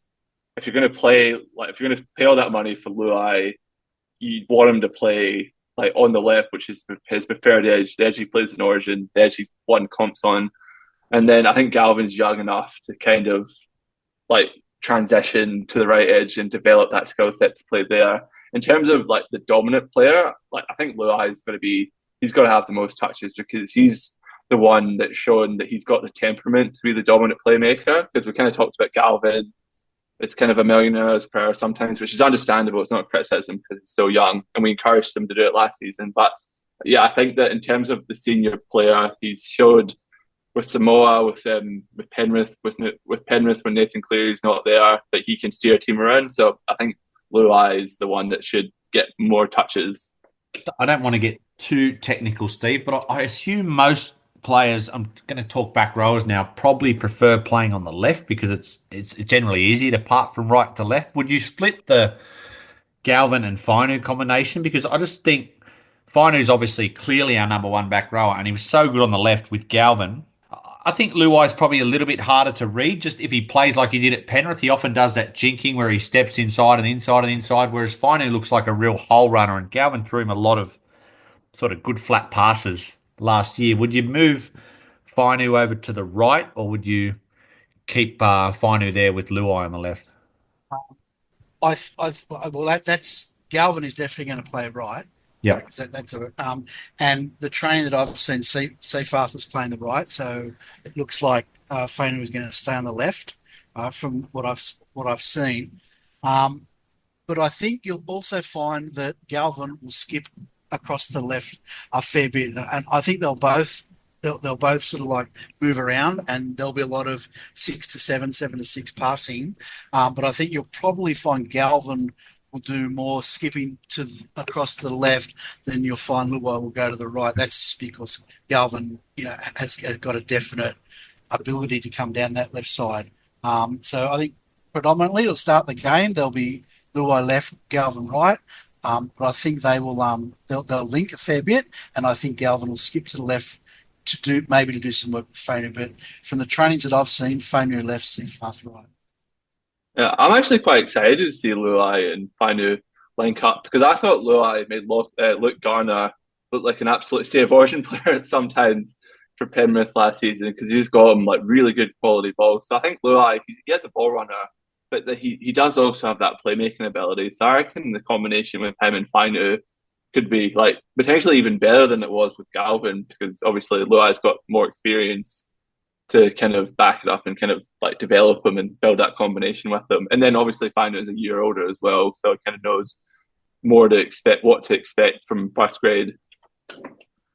if you're going to pay all that money for Luai, you want him to play like on the left, which is his preferred edge, the edge he plays in Origin, the edge he's won comps on. And then I think Galvin's young enough to kind of like transition to the right edge and develop that skill set to play there. In terms of like the dominant player, like I think Luai is going to be, he's got to have the most touches because he's the one that's shown that he's got the temperament to be the dominant playmaker. Because we kind of talked about Galvin, it's kind of a millionaire's prayer sometimes, which is understandable. It's not criticism because he's so young, and we encouraged him to do it last season. But yeah, I think that in terms of the senior player, he's showed with Samoa, with Penrith, with Penrith when Nathan Cleary's not there, that he can steer a team around. So I think Luai is the one that should get more touches. I don't want to get too technical, Steve, but I assume most players, I'm going to talk back rowers now, probably prefer playing on the left because it's generally easy to part from right to left. Would you split the Galvin and Finu combination? Because I just think Finu's obviously clearly our number one back rower, and he was so good on the left with Galvin. I think Luai's probably a little bit harder to read. Just if he plays like he did at Penrith, he often does that jinking where he steps inside and inside and inside, whereas Finu looks like a real hole runner, and Galvin threw him a lot of sort of good flat passes last year. Would you move Finu over to the right, or would you keep Finu there with Luai on the left? That's Galvin is definitely going to play right. Yep. 'Cause and the training that I've seen, Seafarth was playing the right, so it looks like Fainu is going to stay on the left from what I've seen. But I think you'll also find that Galvin will skip across the left a fair bit, and I think they'll both sort of like move around, and there'll be a lot of 6 to 7, 7 to 6 passing. But I think you'll probably find Galvin will do more skipping across to the left than you'll find Luai will go to the right. That's just because Galvin, has got a definite ability to come down that left side. So I think predominantly it'll start the game. There'll be Luai left, Galvin right. But I think they will they'll link a fair bit, and I think Galvin will skip to the left to do some work with Fainu. But from the trainings that I've seen, Fainu left, Seafarth right. Yeah, I'm actually quite excited to see Luai and Fainu link up because I thought Luai made Luke Garner look like an absolute state of origin player sometimes for Penrith last season because he's got him like really good quality balls. So I think Luai, he has a ball runner, but he does also have that playmaking ability. So I reckon the combination with him and Fainu could be like potentially even better than it was with Galvin because obviously Luai's got more experience to kind of back it up and kind of like develop them and build that combination with them. And then obviously Fainu is a year older as well, so it kind of knows what to expect from first grade.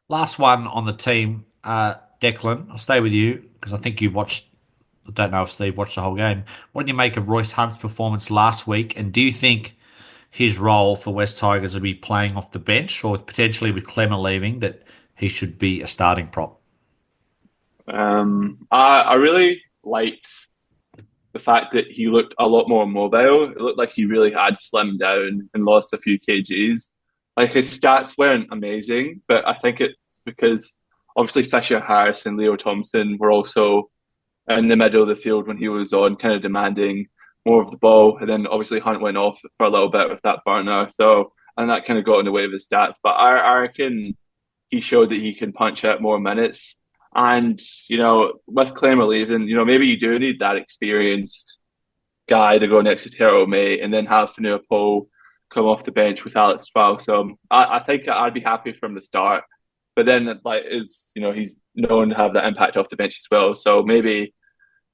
Last one on the team, Declan. I'll stay with you because I think you watched. I don't know if Steve watched the whole game. What did you make of Royce Hunt's performance last week? And do you think his role for West Tigers will be playing off the bench, or potentially with Clemmer leaving, that he should be a starting prop? I really liked the fact that he looked a lot more mobile. It looked like he really had slimmed down and lost a few kgs. Like his stats weren't amazing, but I think it's because obviously Fisher Harris and Leo Thompson were also in the middle of the field when he was on, kind of demanding more of the ball. And then obviously Hunt went off for a little bit with that burner. So, and that kind of got in the way of his stats. But I reckon he showed that he can punch out more minutes. And, with Clemmer leaving, maybe you do need that experienced guy to go next to Terrell May and then have Fanua Paul come off the bench with Alex Sproul. So I think I'd be happy from the start. But then, he's known to have that impact off the bench as well. So maybe,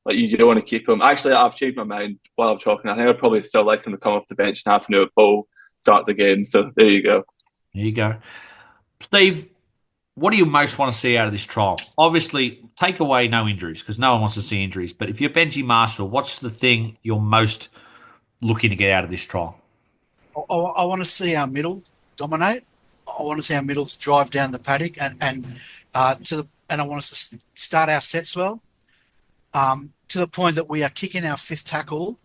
you don't want to keep him. Actually, I've changed my mind while I'm talking. I think I'd probably still like him to come off the bench and have Fanua Paul start the game. So there you go. There you go. Steve, what do you most want to see out of this trial? Obviously, take away no injuries because no one wants to see injuries. But if you're Benji Marshall, what's the thing you're most looking to get out of this trial? I want to see our middle dominate. I want to see our middles drive down the paddock and I want us to start our sets well to the point that we are kicking our fifth tackle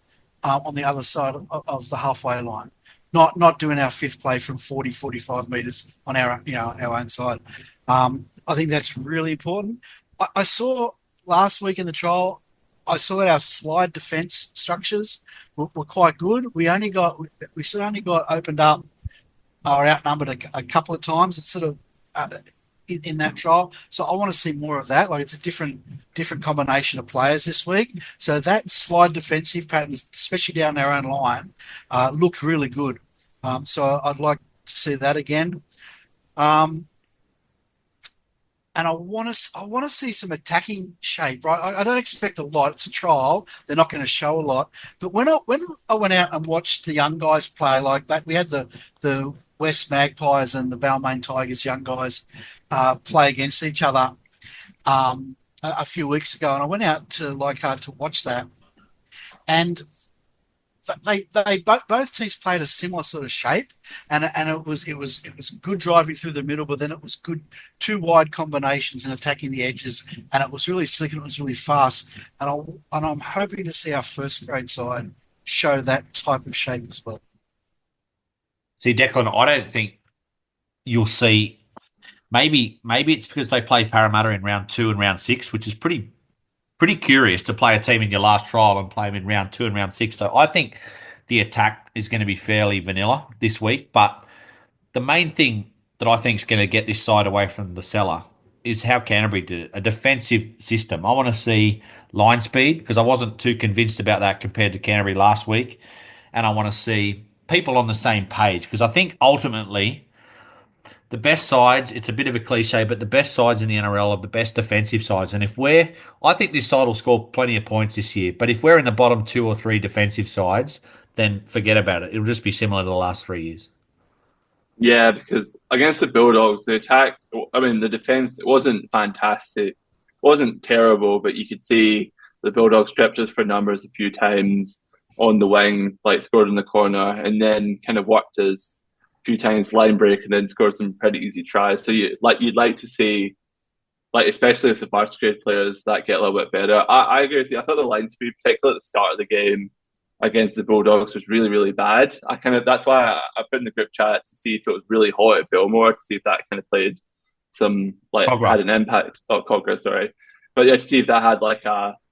on the other side of the halfway line. Not doing our fifth play from 40, 45 metres on our own side. I think that's really important. I saw last week in the trial, I saw that our slide defence structures were quite good. We only got opened up or outnumbered a couple of times. It's sort of in that trial. So I want to see more of that. Like it's a different combination of players this week. So that slide defensive pattern, especially down our own line, looked really good. So I'd like to see that again. And I want to see some attacking shape, right? I don't expect a lot. It's a trial; they're not going to show a lot. But when I went out and watched the young guys play like that, we had the West Magpies and the Balmain Tigers young guys play against each other a few weeks ago, and I went out to Leichhardt to watch that, and both teams played a similar sort of shape, and it was good driving through the middle, but then it was good two wide combinations and attacking the edges, and it was really slick and it was really fast, and I'm hoping to see our first grade side show that type of shape as well. See, Declan, I don't think you'll see. Maybe it's because they play Parramatta in round 2 and round 6, which is pretty pretty curious to play a team in your last trial and play them in round 2 and round 6. So I think the attack is going to be fairly vanilla this week. But the main thing that I think is going to get this side away from the cellar is how Canterbury did it. A defensive system. I want to see line speed because I wasn't too convinced about that compared to Canterbury last week. And I want to see people on the same page because I think ultimately the best sides, it's a bit of a cliche, but the best sides in the NRL are the best defensive sides. And I think this side will score plenty of points this year, but if we're in the bottom 2 or 3 defensive sides, then forget about it. It'll just be similar to the last 3 years. Yeah, because against the Bulldogs, the attack, the defense, it wasn't fantastic. It wasn't terrible, but you could see the Bulldogs stripped us for numbers a few times on the wing, like scored in the corner, and then kind of worked us a few times line break and then scored some pretty easy tries. So you'd like to see, like especially if the first grade players that get a little bit better. I agree with you. I thought the line speed, particularly at the start of the game against the Bulldogs, was really, really bad. That's why I put in the group chat to see if it was really hot at Fillmore, to see if that kind of played some had an impact. Oh, Cogra, sorry, but yeah, to see if that had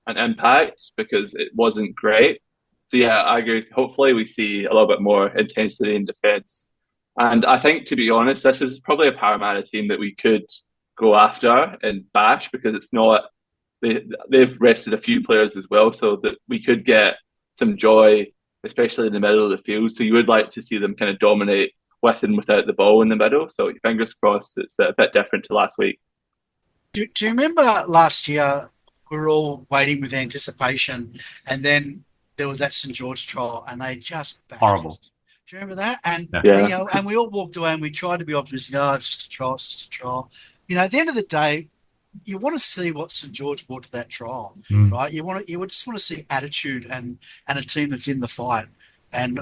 an impact because it wasn't great. So yeah, I agree. Hopefully, we see a little bit more intensity in defence. And I think, to be honest, this is probably a Parramatta team that we could go after and bash because it's not. They've rested a few players as well, so that we could get some joy, especially in the middle of the field. So you would like to see them kind of dominate with and without the ball in the middle. So fingers crossed, it's a bit different to last week. Do you remember last year we were all waiting with anticipation, and then there was that St George trial, and they just bashed horrible. us. Do you remember that? And yeah. and we all walked away and we tried to be optimistic. Oh, it's just a trial. It's just a trial. At the end of the day, you want to see what St George brought to that trial, right? You just want to see attitude and a team that's in the fight. And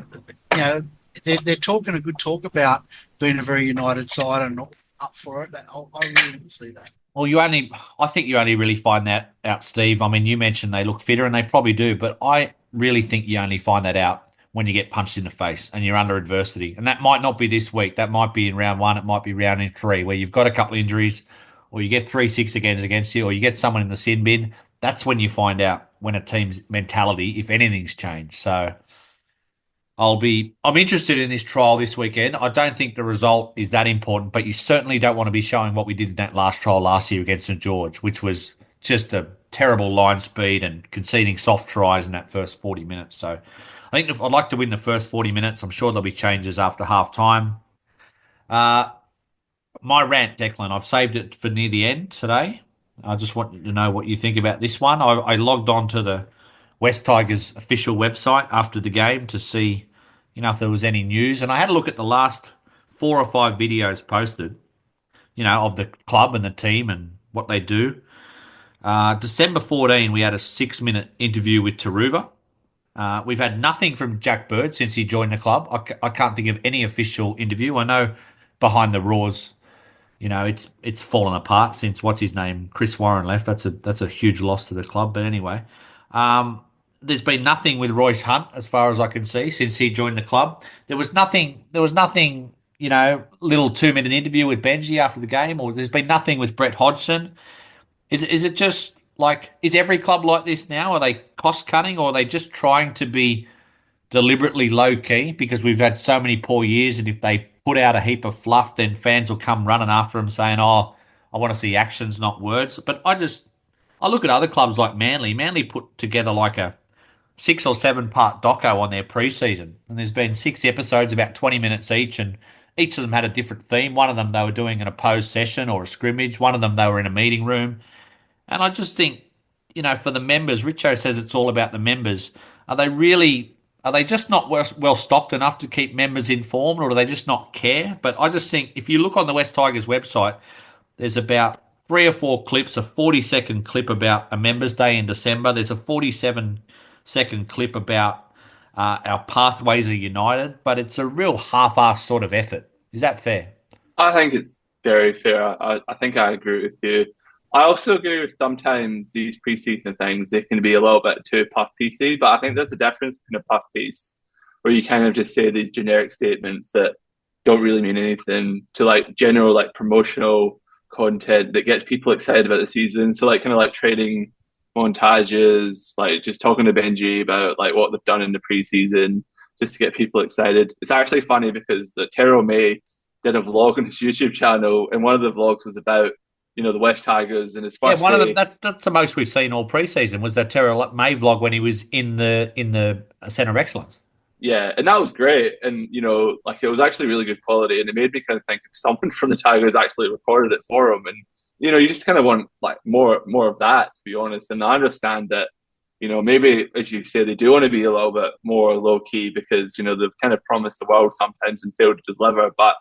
they're talking a good talk about being a very united side and up for it. I really didn't see that. Well, I think you only really find that out, Steve. I mean, you mentioned they look fitter, and they probably do, but I really think you only find that out when you get punched in the face and you're under adversity. And that might not be this week. That might be in round 1. It might be round in 3, where you've got a couple of injuries, or you get 3-6 against you, or you get someone in the sin bin. That's when you find out when a team's mentality, if anything's changed. So I'm interested in this trial this weekend. I don't think the result is that important, but you certainly don't want to be showing what we did in that last trial last year against St George, which was just a terrible line speed and conceding soft tries in that first 40 minutes. So I think if I'd like to win the first 40 minutes. I'm sure there'll be changes after half time. My rant, Declan, I've saved it for near the end today. I just want you to know what you think about this one. I logged on to the West Tigers official website after the game to see, if there was any news. And I had a look at the last 4 or 5 videos posted, of the club and the team and what they do. December 14, we had a 6-minute interview with Taruva. We've had nothing from Jack Bird since he joined the club. I can't think of any official interview. I know behind the Roars, it's fallen apart since Chris Warren left. That's a huge loss to the club. But anyway, there's been nothing with Royce Hunt as far as I can see since he joined the club. There was nothing. Little 2-minute interview with Benji after the game, or there's been nothing with Brett Hodgson. Is it just is every club like this now? Are they cost cutting, or are they just trying to be deliberately low key because we've had so many poor years, and if they put out a heap of fluff, then fans will come running after them saying, "Oh, I want to see actions, not words." But I look at other clubs like Manly. Manly put together a 6 or 7 part doco on their preseason, and there's been 6 episodes about 20 minutes each, and each of them had a different theme. One of them they were doing an opposed session or a scrimmage. One of them they were in a meeting room. And I just think, for the members, Richo says it's all about the members. Are they just not well stocked enough to keep members informed, or do they just not care? But I just think if you look on the West Tigers website, there's about 3 or 4 clips, a 40-second clip about a Members Day in December. There's a 47-second clip about our Pathways Are United, but it's a real half-assed sort of effort. Is that fair? I think it's very fair. I think I agree with you. I also agree with sometimes these preseason things, they can be a little bit too puff piecey, but I think there's a difference between a puff piece where you kind of just say these generic statements that don't really mean anything to general promotional content that gets people excited about the season. So kind of training montages, like just talking to Benji about like what they've done in the preseason, just to get people excited. It's actually funny because Terrell May did a vlog on his YouTube channel, and one of the vlogs was about the West Tigers and his first one of day. that's the most we've seen all preseason was that Terrell May vlog when he was in the Centre of Excellence. Yeah, and that was great, and like it was actually really good quality, and it made me kind of think if someone from the Tigers actually recorded it for him, and you just kind of want like more of that, to be honest. And I understand that maybe, as you say, they do want to be a little bit more low key because they've kind of promised the world sometimes and failed to deliver. But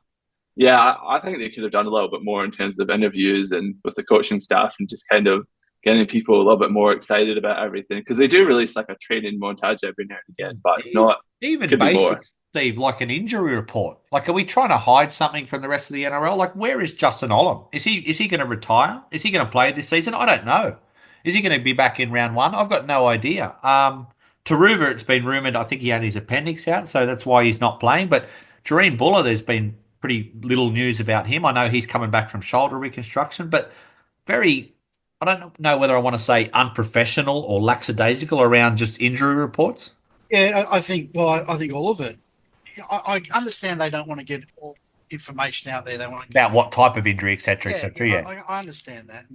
yeah, I think they could have done a little bit more in terms of interviews and with the coaching staff and just kind of getting people a little bit more excited about everything, because they do release like a training montage every now and again, but it's not even could be more. basic, Steve, like an injury report. Like, are we trying to hide something from the rest of the NRL? Like, where is Justin Olam? Is he going to retire? Is he going to play this season? I don't know. Is he going to be back in round one? I've got no idea. Taruva, it's been rumoured, I think he had his appendix out, so that's why he's not playing. But Jareen Buller, there's been pretty little news about him. I know he's coming back from shoulder reconstruction, but I don't know whether I want to say unprofessional or lackadaisical around just injury reports. Yeah, I think all of it. I understand they don't want to get all information out there. They want to About what type of injury, etc., etc. Yeah, I understand that,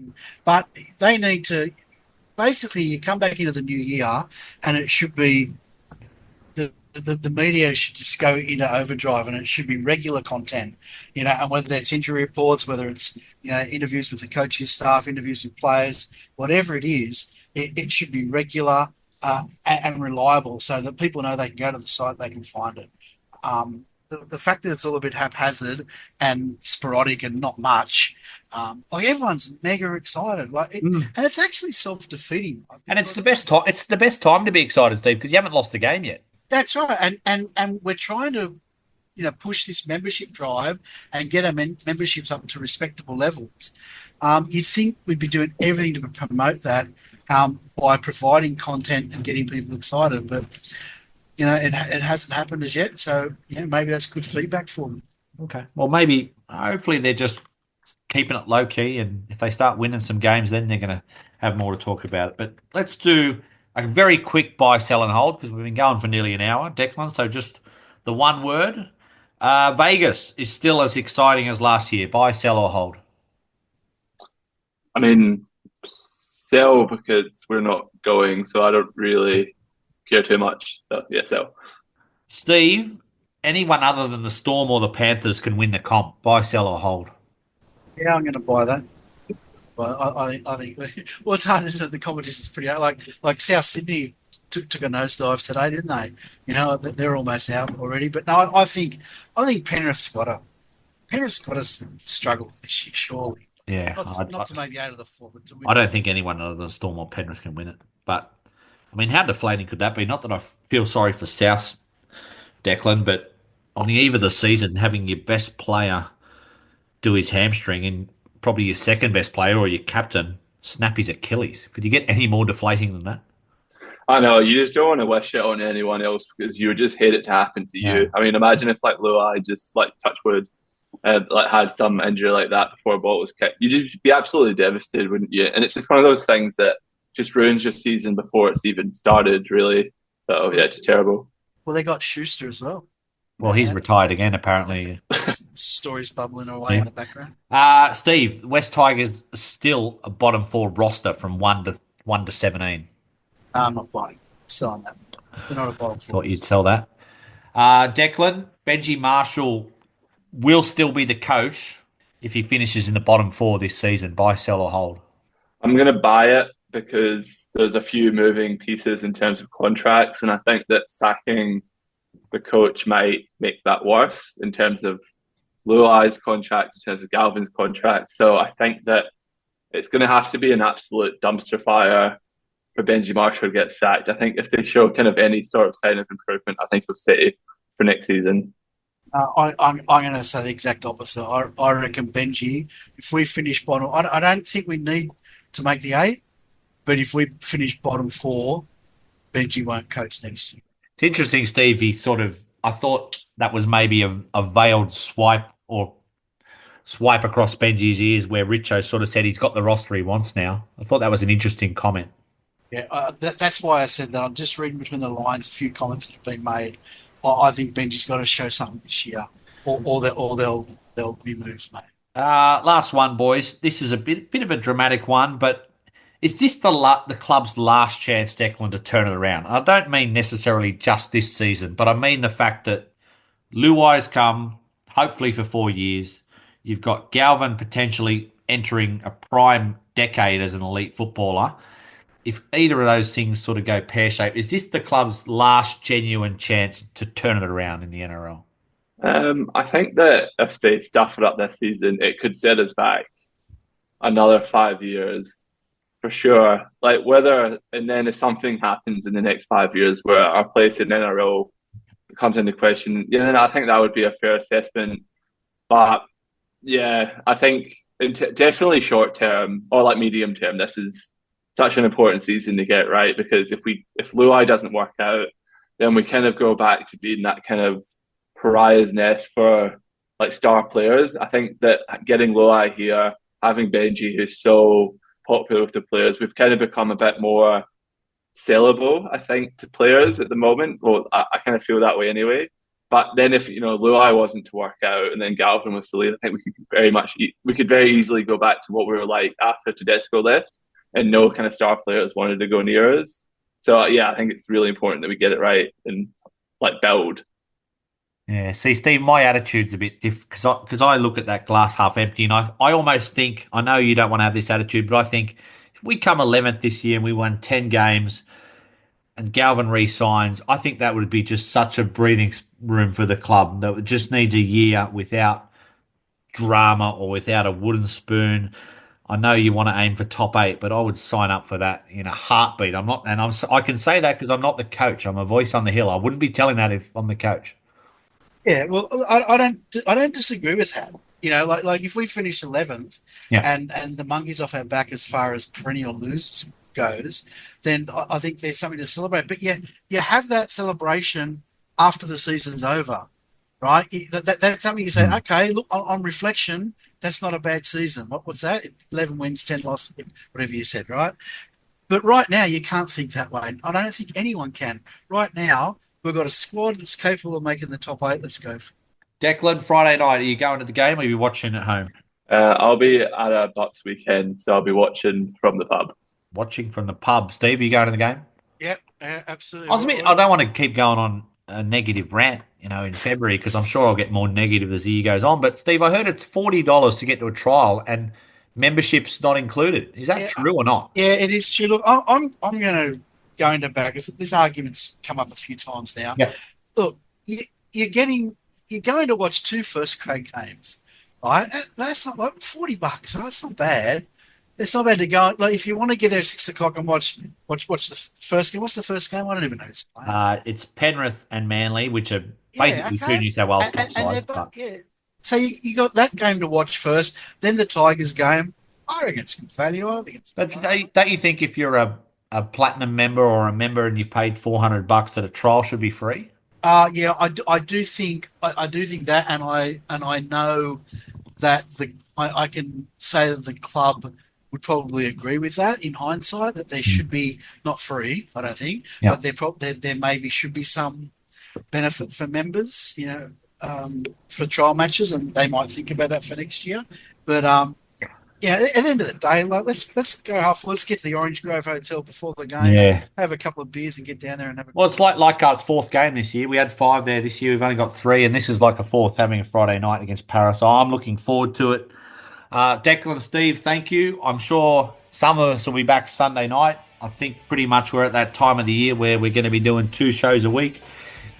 but they need to. Basically, you come back into the new year, and it should be the media should just go into overdrive, and it should be regular content, and whether that's injury reports, whether it's interviews with the coaching staff, interviews with players, whatever it is, it should be regular and reliable, so that people know they can go to the site, they can find it. The fact that it's all a bit haphazard and sporadic and not much, like everyone's mega excited, and it's actually self-defeating. And it's the best time. It's the best time to be excited, Steve, because you haven't lost the game yet. That's right, and we're trying to, push this membership drive and get our memberships up to respectable levels. You'd think we'd be doing everything to promote that by providing content and getting people excited, but it hasn't happened as yet. So maybe that's good feedback for them. Okay, well, hopefully they're just keeping it low key, and if they start winning some games, then they're going to have more to talk about it. But let's do a very quick buy, sell, and hold, because we've been going for nearly an hour, Declan. So just the one word. Vegas is still as exciting as last year. Buy, sell, or hold? I mean, sell, because we're not going, so I don't really care too much. So yeah, sell. Steve, anyone other than the Storm or the Panthers can win the comp. Buy, sell, or hold? Yeah, I'm going to buy that. But I think what's hard is that the competition's pretty like South Sydney took a nosedive today, didn't they? They're almost out already. But no, I think Penrith's got to struggle this year, surely. Yeah, not to make the 8 of the 4, but to win. I don't think anyone other than Storm or Penrith can win it. But I mean, how deflating could that be? Not that I feel sorry for South, Declan, but on the eve of the season, having your best player do his hamstring and probably your second best player or your captain snap his Achilles. Could you get any more deflating than that? I know, you just don't want to wish it on anyone else because you would just hate it to happen to you. I mean, imagine if like Luai just like touch wood, had some injury like that before a ball was kicked. You'd just be absolutely devastated, wouldn't you? And it's just one of those things that just ruins your season before it's even started, really. So yeah, it's terrible. Well, they got Schuster as well. Well, he's retired again, apparently. Stories bubbling away in the background. Steve, West Tigers are still a bottom 4 roster from 1 to 17. I'm not buying. Selling that. They're not a bottom 4. Thought you'd sell that. Declan, Benji Marshall will still be the coach if he finishes in the bottom 4 this season. Buy, sell, or hold? I'm going to buy it because there's a few moving pieces in terms of contracts, and I think that sacking the coach might make that worse in terms of Luai's contract, in terms of Galvin's contract. So I think that it's going to have to be an absolute dumpster fire for Benji Marshall to get sacked. I think if they show kind of any sort of sign of improvement, I think he'll stay for next season. I'm going to say the exact opposite. I reckon Benji, if we finish bottom, I don't think we need to make the 8, but if we finish bottom 4, Benji won't coach next year. It's interesting, Steve. I thought that was maybe a veiled swipe across Benji's ears where Richo sort of said he's got the roster he wants now. I thought that was an interesting comment. Yeah, that's why I said that. I'm just reading between the lines. A few comments that have been made. I think Benji's got to show something this year, or they'll be moved, mate. Last one, boys. This is a bit of a dramatic one, but is this the club's last chance, Declan, to turn it around? I don't mean necessarily just this season, but I mean the fact that Luai's come, hopefully for 4 years. You've got Galvin potentially entering a prime decade as an elite footballer. If either of those things sort of go pear-shaped, is this the club's last genuine chance to turn it around in the NRL? I think that if they stuff it up this season, it could set us back another 5 years for sure. Like whether, and then if something happens in the next 5 years where our place in NRL comes into question, then I think that would be a fair assessment. But yeah, I think definitely short term or like medium term, this is such an important season to get right, because if Luai doesn't work out, then we kind of go back to being that kind of pariah's nest for like star players. I think that getting Luai here, having Benji, who's so popular with the players, we've kind of become a bit more sellable, I think, to players at the moment. Well, I kind of feel that way anyway. But then if Luai wasn't to work out and then Galvin was to leave, I think we could very easily go back to what we were like after Tedesco left, and no kind of star players wanted to go near us. So yeah, I think it's really important that we get it right and like build. Yeah, see, Steve, my attitude's a bit different because I look at that glass half empty, and I almost think, I know you don't want to have this attitude, but I think if we come 11th this year and we won 10 games and Galvin re-signs, I think that would be just such a breathing room for the club that just needs a year without drama or without a wooden spoon. I know you want to aim for top 8, but I would sign up for that in a heartbeat. I can say that because I'm not the coach. I'm a voice on the hill. I wouldn't be telling that if I'm the coach. Yeah, well, I don't disagree with that. Like if we finish 11th, Yeah. and the monkey's off our back as far as perennial lose goes, then I think there's something to celebrate. But yeah, you have that celebration after the season's over, right? That's something you say. Okay, look, on reflection, that's not a bad season. What's that? 11 wins, 10 losses, whatever you said, right? But right now, you can't think that way. I don't think anyone can. Right now, we've got a squad that's capable of making the top 8. Let's go. Declan, Friday night, are you going to the game or are you watching at home? I'll be at a Bucks weekend, so I'll be watching from the pub. Watching from the pub. Steve, are you going to the game? Yep, absolutely. I don't want to keep going on a negative rant, in February, because I'm sure I'll get more negative as the year goes on. But Steve, I heard it's $40 to get to a trial and membership's not included. Is that true or not? Yeah, it is true. Look, I'm going to go into back. This argument's come up a few times now. Yeah. Look, you're going to watch 2 first-grade games, right? That's not like $40. Right? It's not bad. It's not bad to go. Like if you want to get there at 6 o'clock and watch the first game. What's the first game? I don't even know. It's Penrith and Manly, which are basically two New South Wales sides. Yeah. So you got that game to watch first, then the Tigers game. I reckon it's good value. I think it's. But don't you think if you're a platinum member or a member and you've paid $400 that a trial should be free? Yeah, I do think that, and I know that I can say that the club would probably agree with that in hindsight, that they should be not free. I don't think, but there maybe should be some benefit for members, for trial matches, and they might think about that for next year. But at the end of the day, like let's go half. Let's get to the Orange Grove Hotel before the game. Yeah. Have a couple of beers and get down there and have a. Well, it's like Leichhardt's 4th game this year. We had 5 there this year. We've only got 3, and this is like a 4th, having a Friday night against Paris. So I'm looking forward to it. Declan, Steve, thank you. I'm sure some of us will be back Sunday night. I think pretty much we're at that time of the year where we're going to be doing 2 shows a week.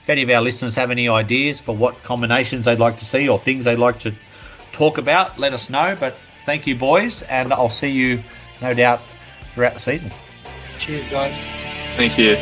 If any of our listeners have any ideas for what combinations they'd like to see or things they'd like to talk about, let us know. But thank you, boys, and I'll see you, no doubt, throughout the season. Cheers, guys. Thank you.